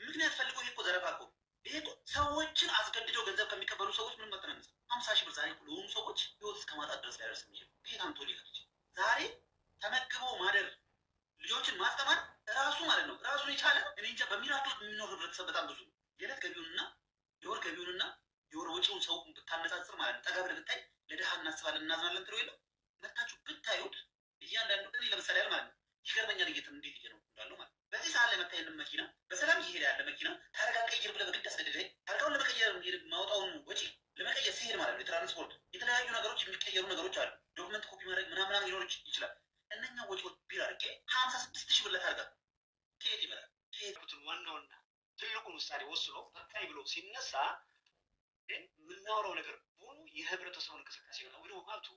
ምክንያት ፈልጎ ይሄ እኮ ዘረፋ እኮ ይሄ እኮ ሰዎችን አስገድደው ገንዘብ ከሚቀበሉ ሰዎች ምንም መጠነነስ 50 ሺህ ብር ዛሬ ለሆኑ ሰዎች ህይወት እስከ ማጣት ድረስ ሊያደርስ የሚችል ከየት አምጥቶ ሊከፍል ዛሬ ተመግቦ ማደር ልጆችን ማስተማር ራሱ ማለት ነው ራሱን የቻለ እኔ እንጃ በሚራክል የሚኖር ህብረተሰብ በጣም ብዙ የዕለት ገቢውንና የወር ገቢውንና የወር ወጪውን ሰው ብታነጻጽር ማለት ነው ጠጋ ብለህ ብታይ ለድሃ እናስባለን እናዝናለን ትለው የለም መታችሁ ብታዩት እያንዳንዱ እኔ ለምሳሌ ያለ ማለት ነው ይገርመኛል። እንዴት እየኖርኩ እንዳለው ማለት በዚህ ሰዓት ላይ መታ ይሄንን መኪና በሰላም እየሄደ ያለ መኪና ታርጋ ቀይር ብለህ በግድ አስገድደኝ ታርጋውን ለመቀየር ማውጣውን ወጪ ለመቀየር ሲሄድ ማለት ነው የትራንስፖርት የተለያዩ ነገሮች የሚቀየሩ ነገሮች አሉ። ዶክመንት ኮፒ ማድረግ ምናምን ሊኖር ይችላል። እነኛ ወጪዎች ቢል አድርጌ 56 ሺህ ብር ለታርጋ ከየት ይመጣል? ከየት ዋናውና ትልቁ ምሳሌ ወስኖ በቃይ ብሎ ሲነሳ ግን የምናወራው ነገር በሆኑ የህብረተሰቡን እንቅስቃሴ ነው። እንግዲህ ሀብቱ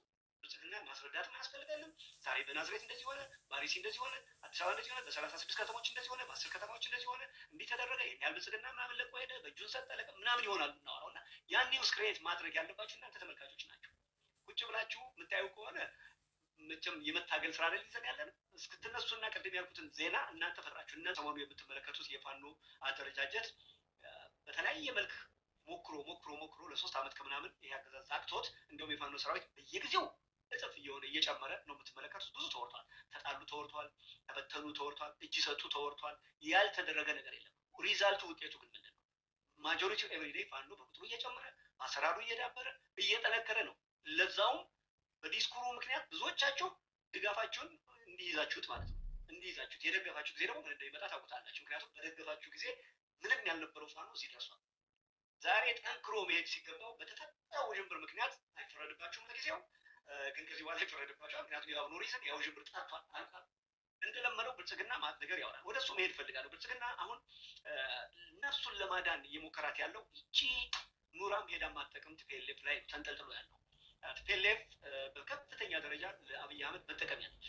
ብልጽግና ማስረዳት አያስፈልገንም። ዛሬ በናዝሬት እንደዚህ ሆነ፣ በአርሲ እንደዚህ ሆነ፣ አዲስ አበባ እንደዚህ ሆነ፣ በ36 ከተሞች እንደዚህ ሆነ፣ በ10 ከተሞች እንደዚህ ሆነ፣ እንዲህ ተደረገ፣ ይሄን ያህል ብልጽግና ምናምን ለቆ ሄደ፣ በእጁን ሰጠ ምናምን ይሆናል የምናወራው እና ያን ኒውስ ክሬት ማድረግ ያለባችሁ እናንተ ተመልካቾች ናቸው። ቁጭ ብላችሁ የምታዩ ከሆነ መቼም የመታገል ስራ ላይ ይዘን ያለን እስክትነሱና ቅድም ያልኩትን ዜና እናንተ ፈጥራችሁ እና ሰሞኑ የምትመለከቱት የፋኖ አደረጃጀት በተለያየ መልክ ሞክሮ ለ3 ዓመት ከምናምን ይሄ አገዛዝ አቅቶት እንደውም የፋኖ ሰራዊት በየጊዜው እጥፍ እየሆነ እየጨመረ ነው የምትመለከቱት። ብዙ ተወርቷል፣ ተጣሉ ተወርቷል፣ ተበተኑ ተወርቷል፣ እጅ ሰጡ ተወርቷል። ያልተደረገ ነገር የለም። ሪዛልቱ ውጤቱ ግን ምንድን ነው? ማጆሪቲው ኤቭሪዴይ ፋኖ በቁጥሩ እየጨመረ አሰራሩ እየዳበረ እየጠነከረ ነው። ለዛውም በዲስኩሩ ምክንያት ብዙዎቻችሁ ድጋፋችሁን እንዲይዛችሁት ማለት ነው እንዲይዛችሁት የደገፋችሁ ጊዜ ደግሞ ምን እንደሚመጣ ታውቁታላችሁ። ምክንያቱም በደገፋችሁ ጊዜ ምንም ያልነበረው ፋኖ እዚህ ደርሷል። ዛሬ ጠንክሮ መሄድ ሲገባው በተፈጠረው ውዥንብር ምክንያት አይፈረድባችሁም ለጊዜው፣ ግን ከዚህ በኋላ ይፈረድባችኋል። ምክንያቱም የአሁኑ ሪዝን ያው ውዥንብር ጠርቷል አልቋል። እንደለመደው ብልጽግና ማለት ነገር ያወራል። ወደ እሱ መሄድ እፈልጋለሁ። ብልጽግና አሁን ነፍሱን ለማዳን እየሞከራት ያለው ይቺ ኑራም ሄዳ ማጠቅም ቲፒኤልኤፍ ላይ ተንጠልጥሎ ያለው ቲፒኤልኤፍ በከፍተኛ ደረጃ ለአብይ አህመድ መጠቀሚያ ነች።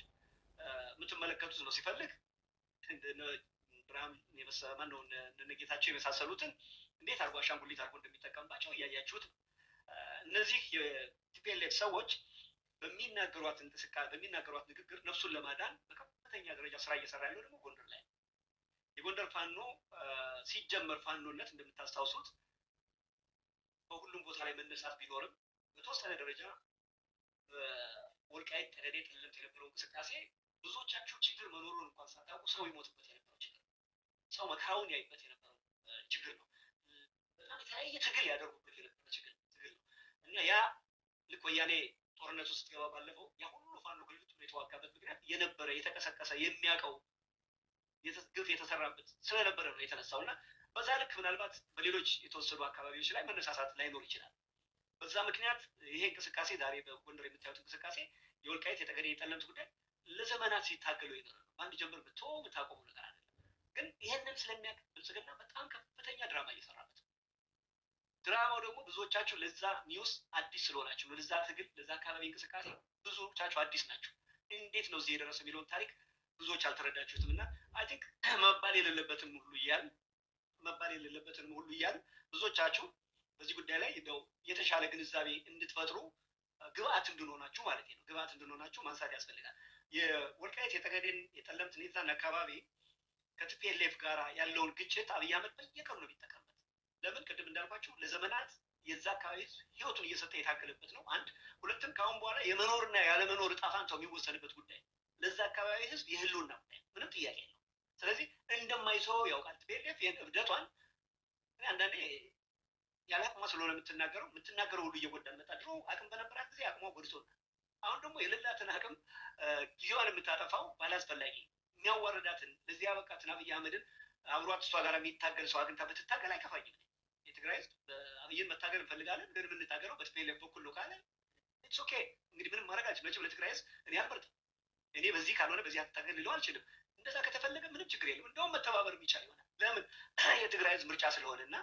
የምትመለከቱት ነው። ሲፈልግ ብርሃም ማነው እነጌታቸው የመሳሰሉትን እንዴት አድርጎ አሻንጉሊት አድርጎ እንደሚጠቀምባቸው እያያችሁት ነው። እነዚህ የቲፒኤልኤፍ ሰዎች በሚናገሯት እንቅስቃሴ በሚናገሯት ንግግር ነፍሱን ለማዳን በከፍተኛ ደረጃ ስራ እየሰራ ያለው ደግሞ ጎንደር ላይ የጎንደር ፋኖ ሲጀመር ፋኖነት እንደምታስታውሱት በሁሉም ቦታ ላይ መነሳት ቢኖርም በተወሰነ ደረጃ ወልቃይት፣ ጠገዴ፣ ጠለምት የነበረው እንቅስቃሴ ብዙዎቻችሁ ችግር መኖሩን እንኳን ሳታውቁ ሰው ይሞትበት የነበረው ችግር ነው። ሰው መከራውን ያይበት የነበረው ችግር ነው። በጣም የተለያየ ትግል ያደርጉበት የነበረ ችግር ነው እና ያ ልክ ወያኔ ጦርነት ውስጥ ገባ ባለፈው ያ ሁሉ ፋኖ ግልብጥ የተዋጋበት ምክንያት የነበረ የተቀሰቀሰ የሚያውቀው ግፍ የተሰራበት ስለነበረ ነው የተነሳው እና በዛ ልክ ምናልባት በሌሎች የተወሰዱ አካባቢዎች ላይ መነሳሳት ላይኖር ይችላል። በዛ ምክንያት ይሄ እንቅስቃሴ ዛሬ በጎንደር የምታዩት እንቅስቃሴ የወልቃይት የጠገዴ የጠለምት ጉዳይ ለዘመናት ሲታገሉ ይኖራል። በአንድ ጀምር የምታቆሙ ነገር አይደለም። ግን ይሄንን ስለሚያውቅ ብልጽግና በጣም ከፍተኛ ድራማ እየሰራበት ነው። ድራማው ደግሞ ብዙዎቻችሁ ለዛ ኒውስ አዲስ ስለሆናችሁ ለዛ ትግል ለዛ አካባቢ እንቅስቃሴ ብዙዎቻችሁ አዲስ ናቸው። እንዴት ነው እዚህ የደረሰ የሚለውን ታሪክ ብዙዎች አልተረዳችሁትም እና አይ ቲንክ መባል የሌለበትም ሁሉ እያልን ብዙዎቻችሁ በዚህ ጉዳይ ላይ እንደው የተሻለ ግንዛቤ እንድትፈጥሩ ግብአት እንድንሆናችሁ ማለት ነው። ግብአት እንድንሆናችሁ ማንሳት ያስፈልጋል። የወልቃይት የጠገዴን የጠለምትን የዛን አካባቢ ከቲፒኤልኤፍ ጋር ያለውን ግጭት አብይ አህመድ በየቀኑ ነው የሚጠቀምበት። ለምን? ቅድም እንዳልኳችሁ ለዘመናት የዛ አካባቢ ህይወቱን እየሰጠ የታገለበት ነው። አንድ ሁለትም ከአሁን በኋላ የመኖርና ያለመኖር እጣ ፈንታው የሚወሰንበት ጉዳይ ለዛ አካባቢ ህዝብ የህልውና ጉዳይ ምንም ጥያቄ የለው። ስለዚህ እንደማይተው ያውቃል ቲፒኤልኤፍ። ይህን እብደቷን አንዳንዴ ያለ አቅሟ ስለሆነ የምትናገረው ሁሉ እየጎዳን መጣ። ድሮ አቅም በነበራት ጊዜ አቅሟ ጎድቶናል። አሁን ደግሞ የሌላትን አቅም ጊዜዋን የምታጠፋው ባላስፈላጊ የሚያዋርዳትን ለዚህ ያበቃትን አብይ አህመድን አብሯት እሷ ጋር የሚታገል ሰው አግኝታ ብትታገል አይከፋኝም። የትግራይ ህዝብ አብይን መታገል እንፈልጋለን፣ ግን የምንታገለው በቲፒኤልኤፍ በኩል ነው ካለ ኢትስ ኦኬ። እንግዲህ ምንም ማድረግ አልችልም። መቼም ለትግራይ ህዝብ እኔ አልመርጥም። እኔ በዚህ ካልሆነ በዚህ አትታገል ልለው አልችልም። እንደዛ ከተፈለገ ምንም ችግር የለም። እንደውም መተባበር የሚቻል ይሆናል። ለምን? የትግራይ ህዝብ ምርጫ ስለሆነ እና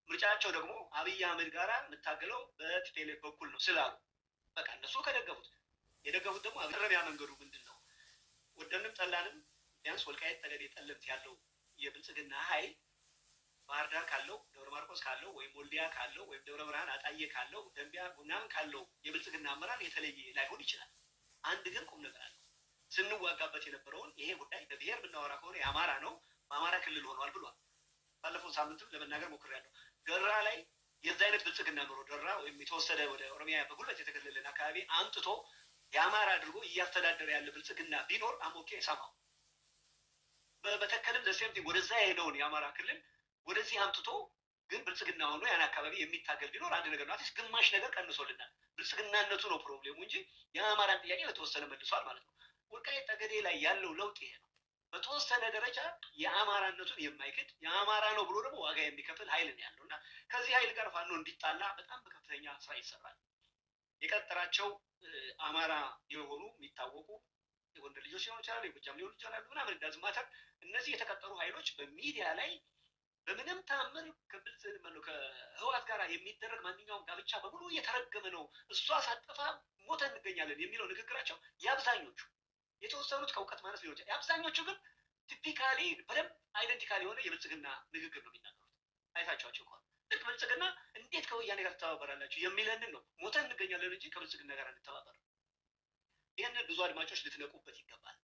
ምርጫቸው ደግሞ አብይ አህመድ ጋር የምታገለው በቲፒኤልኤፍ በኩል ነው ስላሉ በቃ እነሱ የደገፉት ደግሞ መረሚያ መንገዱ ምንድን ነው? ወደንም ጠላንም ቢያንስ ወልቃይት ጠገዴ ጠለምት ያለው የብልጽግና ኃይል ባህር ዳር ካለው ደብረ ማርቆስ ካለው ወይም ወልዲያ ካለው ወይም ደብረ ብርሃን አጣዬ ካለው ደንቢያ ምናምን ካለው የብልጽግና አመራር የተለየ ላይሆን ይችላል። አንድ ግን ቁም ነገር አለው። ስንዋጋበት የነበረውን ይሄ ጉዳይ በብሔር ብናወራ ከሆነ የአማራ ነው በአማራ ክልል ሆኗል ብሏል። ባለፈው ሳምንትም ለመናገር ሞክሬያለሁ። ደራ ላይ የዛ አይነት ብልጽግና ኖሮ ደራ ወይም የተወሰደ ወደ ኦሮሚያ በጉልበት የተከለለን አካባቢ አምጥቶ የአማራ አድርጎ እያስተዳደረ ያለ ብልጽግና ቢኖር አሞኬ ሰማው። በተከልም ዘሴምቲ ወደዛ የሄደውን የአማራ ክልል ወደዚህ አምጥቶ ግን ብልጽግና ሆኖ ያን አካባቢ የሚታገል ቢኖር አንድ ነገር ነው። አትሊስት ግማሽ ነገር ቀንሶልናል። ብልጽግናነቱ ነው ፕሮብሌሙ እንጂ የአማራን ጥያቄ በተወሰነ መልሷል ማለት ነው። ወልቃይት ጠገዴ ላይ ያለው ለውጥ ይሄ ነው። በተወሰነ ደረጃ የአማራነቱን የማይክድ የአማራ ነው ብሎ ደግሞ ዋጋ የሚከፍል ኃይል ነው ያለው እና ከዚህ ኃይል ጋር ፋኖ እንዲጣላ በጣም በከፍተኛ ስራ ይሰራል። የቀጠራቸው አማራ የሆኑ የሚታወቁ የጎንደር ልጆች ሊሆኑ ይችላሉ፣ የጎጃም ሊሆኑ ይችላሉ ምናምን እንዳዝማተር እነዚህ የተቀጠሩ ኃይሎች በሚዲያ ላይ በምንም ታምር ከህወሓት ጋር የሚደረግ ማንኛውም ጋብቻ በሙሉ እየተረገመ ነው፣ እሷ ሳጠፋ ሞተ እንገኛለን የሚለው ንግግራቸው የአብዛኞቹ የተወሰኑት ከእውቀት ማለት ሊሆን ይችላል። የአብዛኞቹ ግን ቲፒካሊ በደንብ አይደንቲካል የሆነ የብልጽግና ንግግር ነው የሚናገሩት። አይታችኋቸው ከሆነ ልክ ብልጽግና እንዴት ከወያኔ ጋር ትተባበራላችሁ የሚለንን ነው። ሞተን እንገኛለን እንጂ ከብልጽግና ጋር እንተባበር። ይህንን ብዙ አድማጮች ልትነቁበት ይገባል።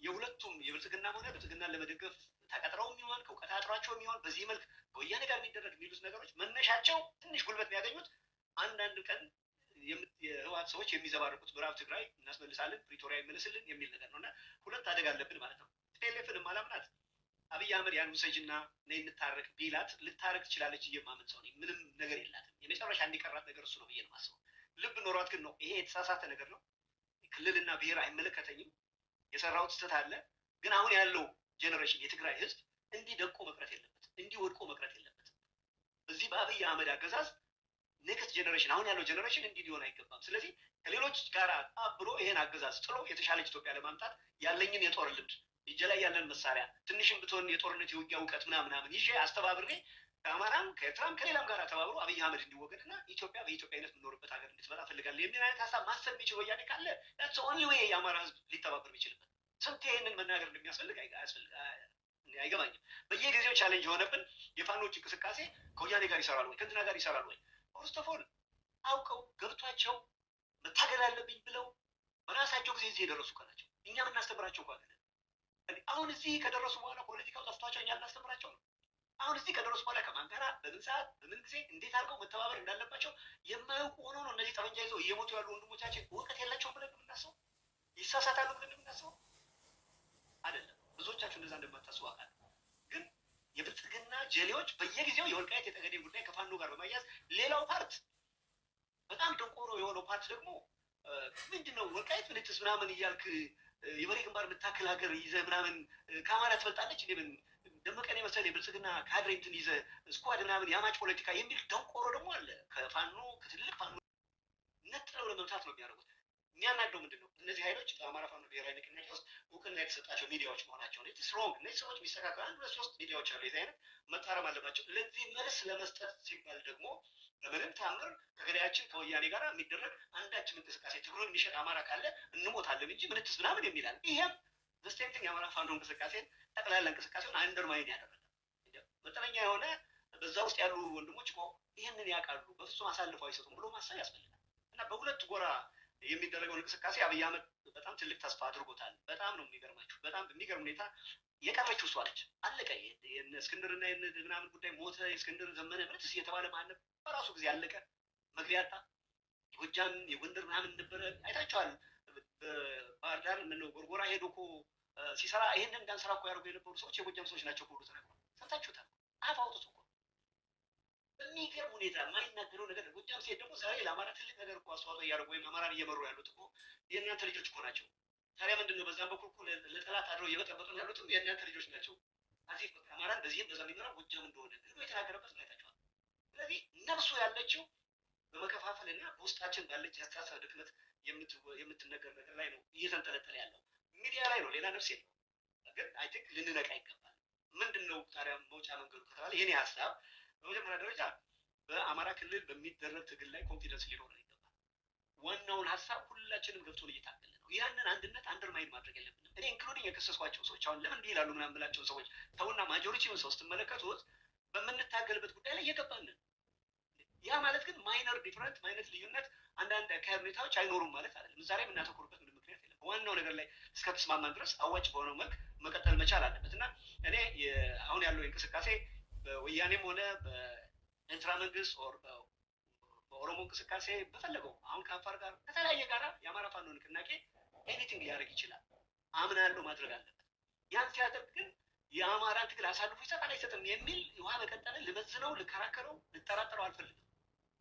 የሁለቱም የብልጽግና ሆነ ብልጽግናን ለመደገፍ ተቀጥረው የሚሆን ከእውቀት አጥሯቸው የሚሆን በዚህ መልክ ከወያኔ ጋር የሚደረግ የሚሉት ነገሮች መነሻቸው ትንሽ ጉልበት የሚያገኙት አንዳንድ ቀን የህወሓት ሰዎች የሚዘባርቁት ምዕራብ ትግራይ እናስመልሳለን፣ ፕሪቶሪያ ይመለስልን የሚል ነገር ነው እና ሁለት አደጋ አለብን ማለት ነው። ቲፒኤልኤፍን ማላምናት አብይ አህመድ ያን ውሰጅና ነይ እንታረቅ ቢላት ልታረቅ ትችላለች እየማመን ሰው ነኝ። ምንም ነገር የላትም። የመጨረሻ እንዲቀራት ነገር እሱ ነው ብዬ ነው የማስበው። ልብ ኖሯት ግን ነው ይሄ የተሳሳተ ነገር ነው። ክልልና ብሔር አይመለከተኝም፣ የሰራሁት ስህተት አለ። ግን አሁን ያለው ጄኔሬሽን የትግራይ ህዝብ እንዲህ ደቆ መቅረት የለበትም፣ እንዲህ ወድቆ መቅረት የለበትም። በዚህ በአብይ አህመድ አገዛዝ ኔክስት ጄኔሬሽን አሁን ያለው ጄኔሬሽን እንዲህ ሊሆን አይገባም። ስለዚህ ከሌሎች ጋር አብሮ ይሄን አገዛዝ ጥሎ የተሻለች ኢትዮጵያ ለማምጣት ያለኝን የጦር ልምድ እጄ ላይ ያለን መሳሪያ ትንሽም ብትሆን የጦርነት የውጊያ እውቀት ምናምን ይዤ አስተባብሬ ከአማራም ከኤርትራም ከሌላም ጋር ተባብሮ አብይ አህመድ እንዲወገድና ኢትዮጵያ በኢትዮጵያዊነት የምኖርበት ሀገር እንድትመጣ ፈልጋለሁ የሚል አይነት ሀሳብ ማሰብ የሚችል ወያኔ ካለ that's only way የአማራ ህዝብ ሊተባበር የሚችልበት። ስንት ይህንን መናገር እንደሚያስፈልግ አይገባኝም። በየጊዜው ቻሌንጅ የሆነብን የፋኖች እንቅስቃሴ ከወያኔ ጋር ይሰራሉ ወይ ከእንትና ጋር ይሰራሉ ወይ? ፈርስት ኦፍ ኦል አውቀው ገብቷቸው መታገል አለብኝ ብለው በራሳቸው ጊዜ እዚህ የደረሱ ናቸው። እኛ የምናስተምራቸው እኮ አይደለም። አሁን እዚህ ከደረሱ በኋላ ፖለቲካው ጠፍቷቸው እኛ እናስተምራቸው ነው። አሁን እዚህ ከደረሱ በኋላ ከማን ጋር በምን ሰዓት በምን ጊዜ እንዴት አድርገው መተባበር እንዳለባቸው የማያውቁ ሆኖ ነው እነዚህ ጠመንጃ ይዘው እየሞቱ ያሉ ወንድሞቻችን። እውቀት የላቸውም ብለን የምናስበው ይሳሳታሉ ብለን የምናስበው አይደለም። ብዙዎቻችሁ እንደዛ እንደማታስቡ አውቃለሁ። ግን የብልጽግና ጀሌዎች በየጊዜው የወልቃይት የጠገዴ ጉዳይ ከፋኖ ጋር በማያዝ ሌላው ፓርት በጣም ደንቆሮ የሆነው ፓርት ደግሞ ምንድነው ወልቃይት ምንትስ ምናምን እያልክ የበሬ ግንባር የምታክል ሀገር ይዘህ ምናምን ከአማራ ትበልጣለች እንዴ? ምን ደመቀን የመሰለ የብልጽግና ካድሬ እንትን ይዘህ ስኳድ ምናምን የአማጭ ፖለቲካ የሚል ደንቆሮ ደግሞ አለ። ከፋኖ ከትልቅ ፋኖ ነጥለው ለመምታት ነው የሚያደርጉት። የሚያናደው ምንድን ነው? እነዚህ ኃይሎች በአማራ ፋኖ ብሔራዊ ንቅናቄ ውስጥ እውቅና የተሰጣቸው ሚዲያዎች መሆናቸው ነው። ስትሮንግ እነዚህ ሰዎች የሚስተካከሉ አንድ ሁለት ሶስት ሚዲያዎች አሉ። የዚህ አይነት መታረም አለባቸው። ለዚህ መልስ ለመስጠት ሲባል ደግሞ በምንም ታምር ከገዳያችን ከወያኔ ጋር የሚደረግ አንዳችም እንቅስቃሴ ትግሩን የሚሸጥ አማራ ካለ እንሞታለን እንጂ ምንትስ ምናምን የሚላል ይሄም በስቴንቲንግ የአማራ ፋኖ እንቅስቃሴን ጠቅላላ እንቅስቃሴውን አንደርማይን ያደረገ መጠነኛ የሆነ በዛ ውስጥ ያሉ ወንድሞች እኮ ይህንን ያውቃሉ። በፍጹም አሳልፈው አይሰጡም ብሎ ማሰብ ያስፈልጋል። እና በሁለት ጎራ የሚደረገውን እንቅስቃሴ አብይ አህመድ በጣም ትልቅ ተስፋ አድርጎታል። በጣም ነው የሚገርማችሁ። በጣም በሚገርም ሁኔታ የቀረችው እሷ ነች። አለቀ። የእነ እስክንድርና የእነ ምናምን ጉዳይ ሞተ። የእስክንድር ዘመነ ምንትስ እየተባለ ማነብ በራሱ ጊዜ አለቀ። መግቢያ አጣ። የጎጃም የጎንደር ምናምን ነበረ አይታችኋል። ባህር ዳር ምነው ጎርጎራ ሄዶ እኮ ሲሰራ ይሄንን እንዳንሰራ እኮ ያደርጉ የነበሩ ሰዎች የጎጃም ሰዎች ናቸው ሁሉ ተናግሯል። ሰምታችሁታል። አፍ አውጥቶ እኮ በሚገርም ሁኔታ የማይናገረው ነገር ጎጃም ሲሄድ ደግሞ ዛሬ ለአማራ ትልቅ ነገር እኮ አስተዋጽኦ እያደረጉ ወይም አማራን እየመሩ ያሉት እኮ የእናንተ ልጆች እኮ ናቸው። ታዲያ ምንድን ነው በዛም በኩል እኮ ለጠላት አድረው እየበጠበጡ ያሉትም የእናንተ ልጆች ናቸው። አዚህ አማራን በዚህም በዛ የሚመራ ጎጃም እንደሆነ ብሎ የተናገረበት ነው አይታችኋል። ስለዚህ ነፍሱ ያለችው በመከፋፈል እና በውስጣችን ባለች የአስተሳሰብ ድክመት የምትነገር ነገር ላይ ነው እየተንጠለጠለ ያለው። ሚዲያ ላይ ነው፣ ሌላ ነፍስ የለው። ግን አይ ቲንክ ልንነቃ ይገባል። ምንድን ነው ታዲያ መውጫ መንገዱ ከተባለ የኔ ሀሳብ በመጀመሪያ ደረጃ በአማራ ክልል በሚደረግ ትግል ላይ ኮንፊደንስ ሊኖረን ይገባል። ዋናውን ሀሳብ ሁላችንም ገብቶን እየታገለ ነው። ያንን አንድነት አንደርማይን ማድረግ የለብንም። እኔ ኢንክሉዲንግ የከሰስኳቸው ሰዎች አሁን ለምን እንዲህ ይላሉ ምናምን ብላቸውን ሰዎች ተውና ማጆሪቲውን ሰው ስትመለከቱት በምንታገልበት ጉዳይ ላይ እየገባንን። ያ ማለት ግን ማይነር ዲፍረንት ማይነት ልዩነት አንዳንድ አካባቢ ሁኔታዎች አይኖሩም ማለት አይደለም። ዛሬ የምናተኩርበት ምንም ምክንያት የለም። በዋናው ነገር ላይ እስከተስማማን ድረስ አዋጭ በሆነው መልክ መቀጠል መቻል አለበት እና እኔ አሁን ያለው እንቅስቃሴ በወያኔም ሆነ በኤርትራ መንግስት ኦር በኦሮሞ እንቅስቃሴ በፈለገው አሁን ከአፋር ጋር ከተለያየ ጋራ የአማራ ፋኖ ንቅናቄ ኤኒቲንግ ሊያደርግ ይችላል። አምናለሁ፣ ማድረግ አለበት። ያን ሲያደርግ ግን የአማራን ትግል አሳልፎ ይሰጣል አይሰጥም የሚል ውሃ በቀጠለ ልመዝነው፣ ልከራከረው፣ ልጠራጠረው አልፈልግም።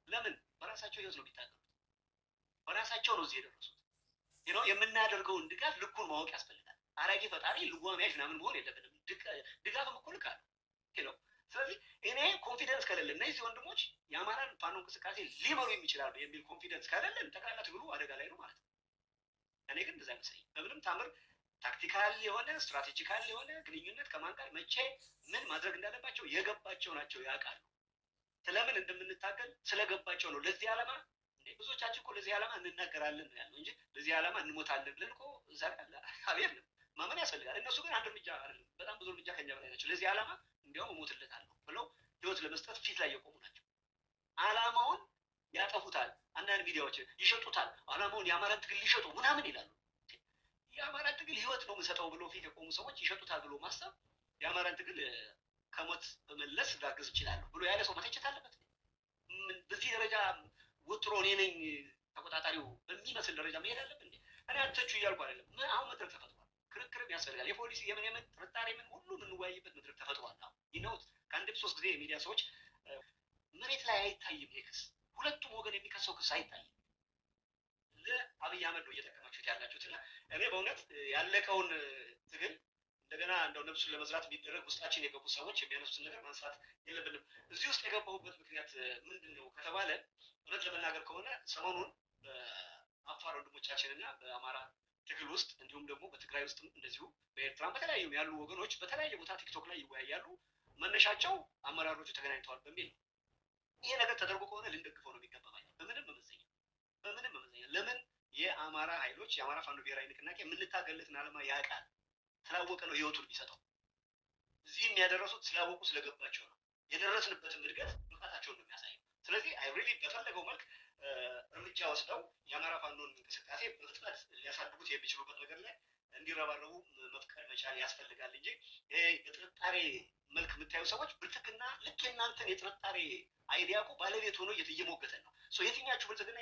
ለምን? በራሳቸው ህይወት ነው የሚታገሉት። በራሳቸው ነው እዚህ የደረሱት። የምናደርገውን ድጋፍ ልኩን ማወቅ ያስፈልጋል። አራጌ ፈጣሪ ልጓሚያሽ ምናምን መሆን የለብንም። ድጋፍም እኮ ልክ አለው። ስለዚህ እኔ ኮንፊደንስ ከሌለ እነዚህ ወንድሞች የአማራን ፋኖ እንቅስቃሴ ሊመሩ የሚችላሉ የሚል ኮንፊደንስ ከሌለን ጠቅላላ ትግሉ አደጋ ላይ ነው ማለት ነው። እኔ ግን እንደዛ አይመስለኝም። በምንም ታምር ታክቲካል የሆነ ስትራቴጂካል የሆነ ግንኙነት ከማን ጋር መቼ ምን ማድረግ እንዳለባቸው የገባቸው ናቸው፣ ያውቃሉ። ስለምን እንደምንታገል ስለገባቸው ነው። ለዚህ ዓላማ ብዙዎቻችን እኮ ለዚህ ዓላማ እንናገራለን ነው ያለው እንጂ ለዚህ ዓላማ እንሞታለን ብለን እኮ እዛ አቤት ነው ማመን ያስፈልጋል። እነሱ ግን አንድ እርምጃ አይደለም፣ በጣም ብዙ እርምጃ ከኛ በላይ ናቸው። ለዚህ ዓላማ እንዲያውም እሞትለታለሁ ብለው ህይወት ለመስጠት ፊት ላይ የቆሙ ናቸው። ዓላማውን ያጠፉታል። አንዳንድ ሚዲያዎች ይሸጡታል። ዓላማውን የአማራን ትግል ሊሸጡ ምናምን ይላሉ። የአማራን ትግል ህይወት ነው የምሰጠው ብሎ ፊት የቆሙ ሰዎች ይሸጡታል ብሎ ማሰብ የአማራን ትግል ከሞት በመለስ ላግዝ እችላለሁ ብሎ ያለ ሰው መተቸት አለበት። በዚህ ደረጃ ወጥሮ እኔ ነኝ ተቆጣጣሪው በሚመስል ደረጃ መሄድ አለብን እንዴ? እኔ አትቹ እያልኩ አይደለም። አሁን መድረክ ተፈጥሯል። ክርክርም ያስፈልጋል። የፖሊሲ የምን ጥርጣሬ ምን ሁሉ የምንወያይበት መድረክ ተፈጥሯል። አሁን ይነውት ከአንድም 3 ጊዜ የሚዲያ ሰዎች መሬት ላይ አይታይም። ይሄ ክስ ሁለቱም ወገን የሚከሰው ክስ አይታይም። ለአብይ አህመድ ነው እየጠቀማችሁት ያላችሁት እና እኔ በእውነት ያለቀውን ትግል እንደገና እንደው ነፍሱን ለመዝራት የሚደረግ ውስጣችን የገቡ ሰዎች የሚያነሱትን ነገር ማንሳት የለብንም። እዚህ ውስጥ የገባሁበት ምክንያት ምንድን ነው ከተባለ እውነት ለመናገር ከሆነ ሰሞኑን በአፋር ወንድሞቻችን እና በአማራ ትግል ውስጥ እንዲሁም ደግሞ በትግራይ ውስጥም እንደዚሁ በኤርትራም በተለያዩ ያሉ ወገኖች በተለያየ ቦታ ቲክቶክ ላይ ይወያያሉ። መነሻቸው አመራሮቹ ተገናኝተዋል በሚል ይሄ ነገር ተደርጎ ከሆነ ልንደግፈው ነው የሚገባ ማለት በምንም መመዘኛ ለምን የአማራ ኃይሎች የአማራ ፋኖ ብሔራዊ ንቅናቄ የምንታገለትን ዓላማ ያውቃል። ስላወቀ ነው ህይወቱን የሚሰጠው። እዚህም ያደረሱት ስላወቁ ስለገባቸው ነው። የደረስንበትም እድገት ብቃታቸውን ነው የሚያሳየው። ስለዚህ አይ ሪሊ በፈለገው መልክ እርምጃ ወስደው የአማራ ፋኖን እንቅስቃሴ በፍጥነት ሊያሳድጉት የሚችሉበት ነገር ላይ እንዲረባረቡ መፍቀድ መቻል ያስፈልጋል እንጂ ይሄ የጥርጣሬ መልክ የምታዩ ሰዎች ብልጽግና ልክ የእናንተን የጥርጣሬ አይዲያ እኮ ባለቤት ሆኖ እየሞገተን ነው። የትኛችሁ ብልጽግና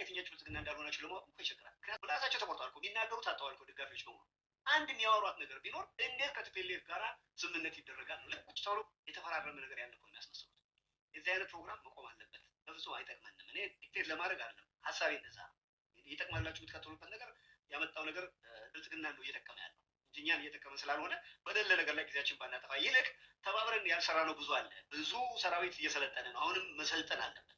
እንዳልሆናችሁ ለማወቅ እኮ ይቸግራል። ምክንያቱም ራሳቸው ተቆርጧል እኮ የሚናገሩት አጥተዋል እኮ ደጋፊዎች በሙሉ። አንድ የሚያወሯት ነገር ቢኖር እንዴት ከቲፒኤልኤፍ ጋር ስምምነት ይደረጋል ነው። ልክ ተብሎ የተፈራረመ ነገር ያለ እኮ የሚያስመስሉት። የዚህ አይነት ፕሮግራም መቆም አለበት። በፍጹም አይጠቅመንም። እኔ ዲክቴት ለማድረግ አይደለም ሀሳቤ እንደዛ ይጠቅማላችሁ የምትከተሉበት ነገር ያመጣው ነገር ብልጽግና ነው እየጠቀመ ያለው እንጂ እኛን እየጠቀመ ስላልሆነ በደለ ነገር ላይ ጊዜያችን ባናጠፋ ይልቅ ተባብረን ያልሰራ ነው ብዙ አለ። ብዙ ሰራዊት እየሰለጠነ ነው። አሁንም መሰልጠን አለበት።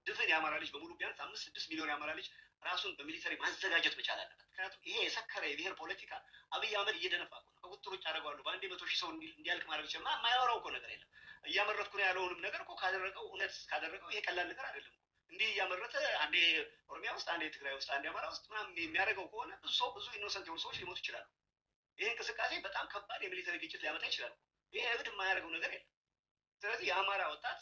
ድፍን የአማራ ልጅ በሙሉ ቢያንስ 5-6 ሚሊዮን የአማራ ልጅ ራሱን በሚሊተሪ ማዘጋጀት መቻል አለበት። ምክንያቱም ይሄ የሰከረ የብሔር ፖለቲካ አብይ አህመድ እየደነፋ ነው። ከቁጥር ውጭ አደርገዋለሁ በአንዴ 100,000 ሰው እንዲያልቅ ማድረግ ይችላል። የማያወራው እኮ ነገር የለም። እያመረትኩ ነው ያለውንም ነገር እኮ ካደረገው እውነት ካደረገው ይሄ ቀላል ነገር አይደለም። እንዲህ እያመረተ አንዴ ኦሮሚያ ውስጥ፣ አንዴ ትግራይ ውስጥ፣ አንዴ አማራ ውስጥ ምናምን የሚያደርገው ከሆነ ብዙ ኢኖሰንት የሆኑ ሰዎች ሊሞቱ ይችላሉ። ይሄ እንቅስቃሴ በጣም ከባድ የሚሊተሪ ግጭት ሊያመጣ ይችላል። ይሄ እብድ የማያደርገው ነገር የለም። ስለዚህ የአማራ ወጣት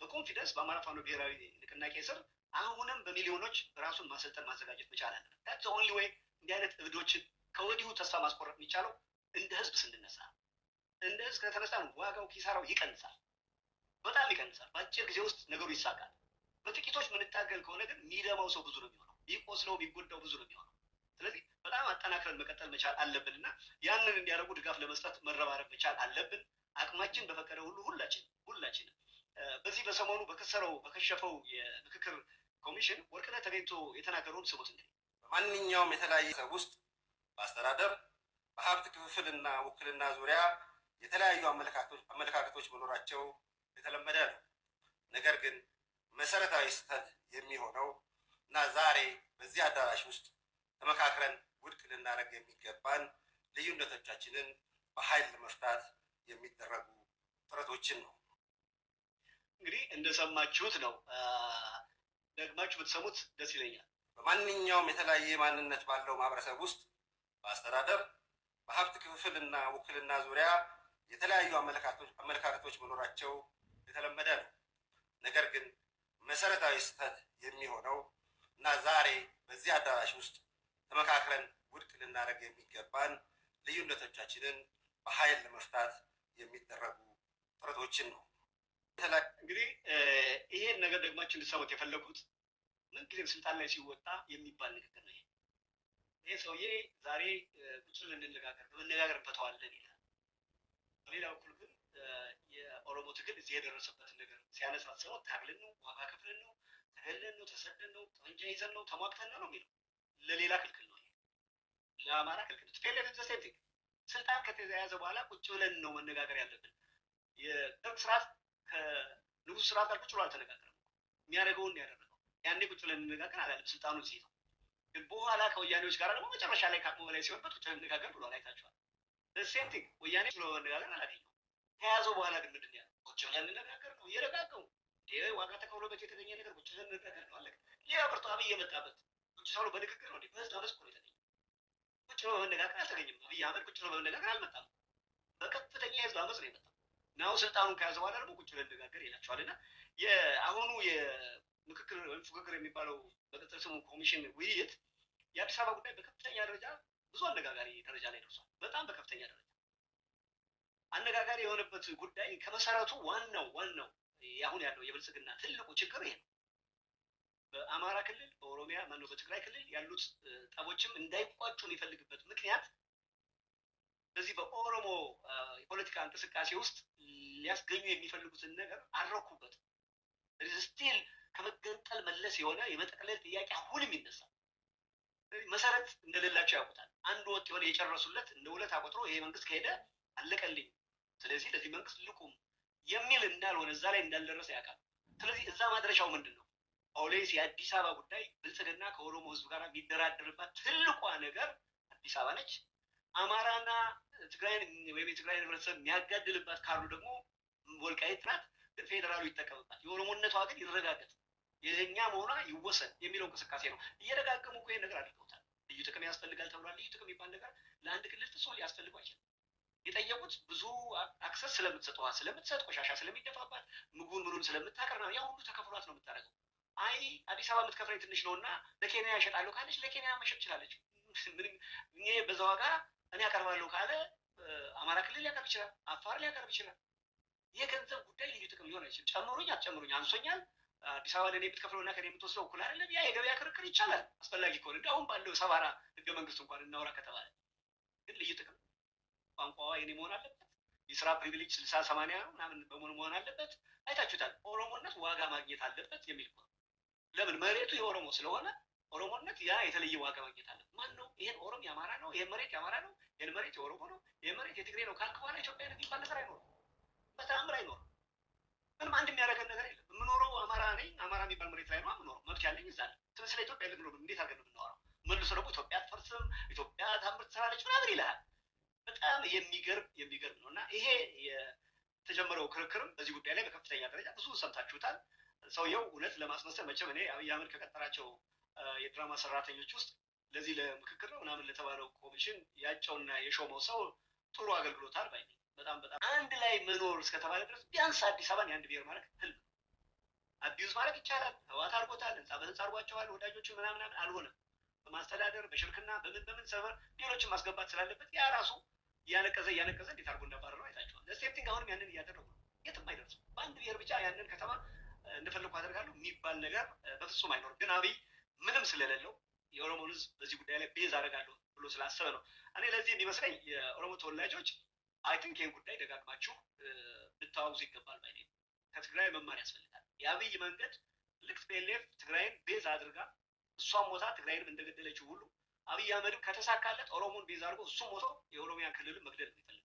በኮንፊደንስ በአማራ ፋኖ ብሔራዊ ንቅናቄ ስር አሁንም በሚሊዮኖች ራሱን ማሰልጠን ማዘጋጀት መቻል አለበት። ታች ኦንሊ ዌይ እንዲህ አይነት እብዶችን ከወዲሁ ተስፋ ማስቆረጥ የሚቻለው እንደ ህዝብ ስንነሳ። እንደ ህዝብ ከተነሳ ነው ዋጋው ኪሳራው ይቀንሳል፣ በጣም ይቀንሳል። በአጭር ጊዜ ውስጥ ነገሩ ይሳካል። በጥቂቶች ምንታገል ከሆነ ግን የሚደማው ሰው ብዙ ነው የሚሆነው፣ የሚቆስለው የሚጎዳው ብዙ ነው የሚሆነው። ስለዚህ በጣም አጠናክረን መቀጠል መቻል አለብን እና ያንን እንዲያደርጉ ድጋፍ ለመስጠት መረባረብ መቻል አለብን። አቅማችን በፈቀደ ሁሉ ሁላችንም በዚህ በሰሞኑ በከሸፈው የምክክር ኮሚሽን ወርቅነህ ተገኝቶ የተናገረውን ስሙት። እንግዲህ በማንኛውም የተለያየ ሰብ ውስጥ በአስተዳደር በሀብት ክፍፍልና ውክልና ዙሪያ የተለያዩ አመለካከቶች መኖራቸው የተለመደ ነው። ነገር ግን መሰረታዊ ስህተት የሚሆነው እና ዛሬ በዚህ አዳራሽ ውስጥ ተመካክረን ውድቅ ልናደርግ የሚገባን ልዩነቶቻችንን በኃይል ለመፍታት የሚደረጉ ጥረቶችን ነው። እንግዲህ እንደሰማችሁት ነው። ደግማችሁ ብትሰሙት ደስ ይለኛል። በማንኛውም የተለያየ ማንነት ባለው ማህበረሰብ ውስጥ በአስተዳደር በሀብት ክፍፍልና ውክልና ዙሪያ የተለያዩ አመለካከቶች መኖራቸው የተለመደ ነው። ነገር ግን መሰረታዊ ስህተት የሚሆነው እና ዛሬ በዚህ አዳራሽ ውስጥ ተመካክረን ውድቅ ልናደርግ የሚገባን ልዩነቶቻችንን በኃይል ለመፍታት የሚደረጉ ጥረቶችን ነው። እንግዲህ ይሄን ነገር ደግማችሁ እንድትሰሙት የፈለጉት ምንጊዜም ስልጣን ላይ ሲወጣ የሚባል ንግግር ነው። ይሄ ሰውዬ ዛሬ ቁጭ ብለን በመነጋገር እንፈታዋለን ይላል። በሌላ በኩል ግን የኦሮሞ ትግል እዚህ የደረሰበትን ነገር ሲያነሳ ሰው ታግለን ነው፣ ዋጋ ከፍለን ነው፣ ተገለን ነው፣ ተሰደን ነው፣ ጠመንጃ ይዘን ነው፣ ተሟግተን ነው የሚለው ለሌላ ክልክል ነው። ለአማራ ክልክል ትፌለድ ስልጣን ከተያያዘ በኋላ ቁጭ ብለን ነው መነጋገር ያለብን። የደርግ ስርዓት ከንጉሥ ስርዓት ጋር ቁጭ ብሎ አልተነጋገረም። የሚያደርገውን ያደረገው ያኔ ቁጭ ብለን እንነጋገር አላለም። ስልጣኑን ሲይዘው ግን በኋላ ከወያኔዎች ጋር ደግሞ መጨረሻ ላይ ከአቅሙ በላይ ሲሆንበት ቁጭ ብለን እንነጋገር ብሏል። አይታችኋል። ሴም ቲንግ ወያኔ ብሎ መነጋገር አላገኘው። ከያዘው በኋላ ግን ምንድን ያለው ቁጭ ብለን እንነጋገር ነው። እየረጋገው ዋጋ ተከፍሎበት የተገኘ ነገር ቁጭ ብለን እንነጋገር ነው። አለቀ። ሌላ ብርቱ አብይ የመጣበት ቁጭ ብሎ በንግግር ነው። በህዝብ አመፅ እኮ ነው የተገኘው። ቁጭ ብሎ በመነጋገር አልተገኘም። አብይ አህመድ ቁጭ ብሎ በመነጋገር አልመጣም። በከፍተኛ የህዝብ አመፅ ነው የመጣው። ናው ስልጣኑን ከያዘ በኋላ ደግሞ ቁጭ ብለን እንነጋገር ይላቸዋል። እና የአሁኑ የምክክር ወይም ፉክክር የሚባለው በቅጽል ስሙ ኮሚሽን ውይይት የአዲስ አበባ ጉዳይ በከፍተኛ ደረጃ ብዙ አነጋጋሪ ደረጃ ላይ ደርሷል። በጣም በከፍተኛ ደረጃ አነጋጋሪ የሆነበት ጉዳይ ከመሰረቱ ዋናው አሁን ያለው የብልጽግና ትልቁ ችግር ይሄ ነው። በአማራ ክልል፣ በኦሮሚያ በትግራይ ክልል ያሉት ጠቦችም እንዳይቋጩ የሚፈልግበት ምክንያት በዚህ በኦሮሞ የፖለቲካ እንቅስቃሴ ውስጥ ሊያስገኙ የሚፈልጉትን ነገር አልረኩበት። ስቲል ከመገንጠል መለስ የሆነ የመጠቅለል ጥያቄ አሁንም ይነሳል። መሰረት እንደሌላቸው ያውቁታል። አንድ ወጥ የሆነ የጨረሱለት እንደ ውለት አቆጥሮ ይሄ መንግስት ከሄደ አለቀልኝ፣ ስለዚህ ለዚህ መንግስት ልቁም የሚል እንዳልሆነ እዛ ላይ እንዳልደረሰ ያውቃል። ስለዚህ እዛ ማድረሻው ምንድን ነው? ኦሌስ የአዲስ አበባ ጉዳይ ብልጽግና ከኦሮሞ ህዝብ ጋር የሚደራደርባት ትልቋ ነገር አዲስ አበባ ነች። አማራና ትግራይን ወይም የትግራይን ህብረተሰብ የሚያጋድልባት ካሉ ደግሞ ወልቃይት ናት። ግን ፌዴራሉ ይጠቀምባት፣ የኦሮሞነቷ ግን ይረጋገጥ፣ የኛ መሆኗ ይወሰን የሚለው እንቅስቃሴ ነው። እየደጋገሙ እኮ ይሄን ነገር አድርገውታል። ልዩ ጥቅም ያስፈልጋል ተብሏል። ልዩ ጥቅም የሚባል ነገር ለአንድ ክልል ፍጹም ሊያስፈልገው አይችልም። የጠየቁት ብዙ አክሰስ ስለምትሰጥ፣ ውሃ ስለምትሰጥ፣ ቆሻሻ ስለሚደፋባት፣ ምግቡን ምኑን ስለምታቀርብ ነው። ያ ሁሉ ተከፍሏት ነው የምታደርገው። አይ አዲስ አበባ የምትከፍለኝ ትንሽ ነው እና ለኬንያ ያሸጣለሁ ካለች ለኬንያ መሸጥ ትችላለች። ምንም ይሄ በዛ ዋጋ እኔ ያቀርባለሁ ካለ አማራ ክልል ሊያቀርብ ይችላል፣ አፋር ሊያቀርብ ይችላል። የገንዘብ ጉዳይ ልዩ ጥቅም ሊሆን አይችልም። ጨምሩኝ አትጨምሩኝ፣ አንሶኛል፣ አዲስ አበባ ለእኔ የምትከፍለው እና ከእኔ የምትወስደው እኩል አይደለም። ያ የገበያ ክርክር ይቻላል አስፈላጊ ከሆነ። እንደ አሁን ባለው ሰባራ ህገ መንግስት እንኳን እናውራ ከተባለ ግን ልዩ ጥቅም ቋንቋዋ የኔ መሆን አለበት። የስራ ፕሪቪሌጅ 60-80 ምናምን በመሆን መሆን አለበት። አይታችሁታል። ኦሮሞነት ዋጋ ማግኘት አለበት የሚል ነው። ለምን? መሬቱ የኦሮሞ ስለሆነ ኦሮሞነት ያ የተለየ ዋጋ ማግኘት አለበት። ማን ነው ይሄን ኦሮሞ የአማራ ነው፣ ይሄን መሬት የአማራ ነው፣ ይሄን መሬት የኦሮሞ ነው፣ ይሄን መሬት የትግሬ ነው ካልክ በኋላ ኢትዮጵያዊነት የሚባል ነገር አይኖርም፣ በተአምር አይኖርም። ምንም አንድ የሚያደርገን ነገር የለም። የምኖረው አማራ ነኝ፣ አማራ የሚባል መሬት ላይ ነው የምኖረው፣ መብት ያለኝ እዛ ነው። ስለ ኢትዮጵያ ልንኖር እንዴት አድርገን ነው የምናወራው? መልሶ ደግሞ ኢትዮጵያ አትፈርስም፣ ኢትዮጵያ ታምር ትሰራለች ምናምን ይልሃል። በጣም የሚገርም ነው። እና ይሄ የተጀመረው ክርክርም በዚህ ጉዳይ ላይ በከፍተኛ ደረጃ ብዙ ሰምታችሁታል። ሰውየው እውነት ለማስመሰል መቼም እኔ አብይ አህመድ ከቀጠራቸው የድራማ ሰራተኞች ውስጥ ለዚህ ለምክክር ነው ምናምን ለተባለው ኮሚሽን ያጨውና የሾመው ሰው ጥሩ አገልግሎታል ባይ ነኝ። በጣም አንድ ላይ መኖር እስከተባለ ድረስ ቢያንስ አዲስ አበባን የአንድ ብሔር ማለት ህልም አቢዩዝ ማድረግ ይቻላል። ህዋት አድርጎታል፣ ህንፃ በህንፃ አድርጓቸዋል። ወዳጆቹ ምናምን አልሆነም። በማስተዳደር በሽርክና በምን ሰፈር ሌሎችን ማስገባት ስላለበት ያ ራሱ እያነቀዘ እንዴት አድርጎ እንዳባረረው አይታችኋል። ለሴፍቲንግ አሁንም ያንን እያደረጉ ነው። የትም አይደርስም። በአንድ ብሔር ብቻ ያንን ከተማ እንደፈለኩ አደርጋለሁ የሚባል ነገር በፍጹም አይኖርም። ግን አብይ ምንም ስለሌለው የኦሮሞን ህዝብ በዚህ ጉዳይ ላይ ቤዝ አደርጋለሁ ብሎ ስላሰበ ነው። እኔ ለዚህ የሚመስለኝ የኦሮሞ ተወላጆች አይ ቲንክ ይህን ጉዳይ ደጋግማችሁ ልታወግዙ ይገባል ባይ ነኝ። ከትግራይ መማር ያስፈልጋል። የአብይ መንገድ ልክ ፒኤልኤፍ ትግራይን ቤዝ አድርጋ እሷም ሞታ ትግራይንም እንደገደለችው ሁሉ አብይ አህመድም ከተሳካለት ኦሮሞን ቤዝ አድርጎ እሱም ሞቶ የኦሮሚያን ክልልን መግደል ይፈልጋል።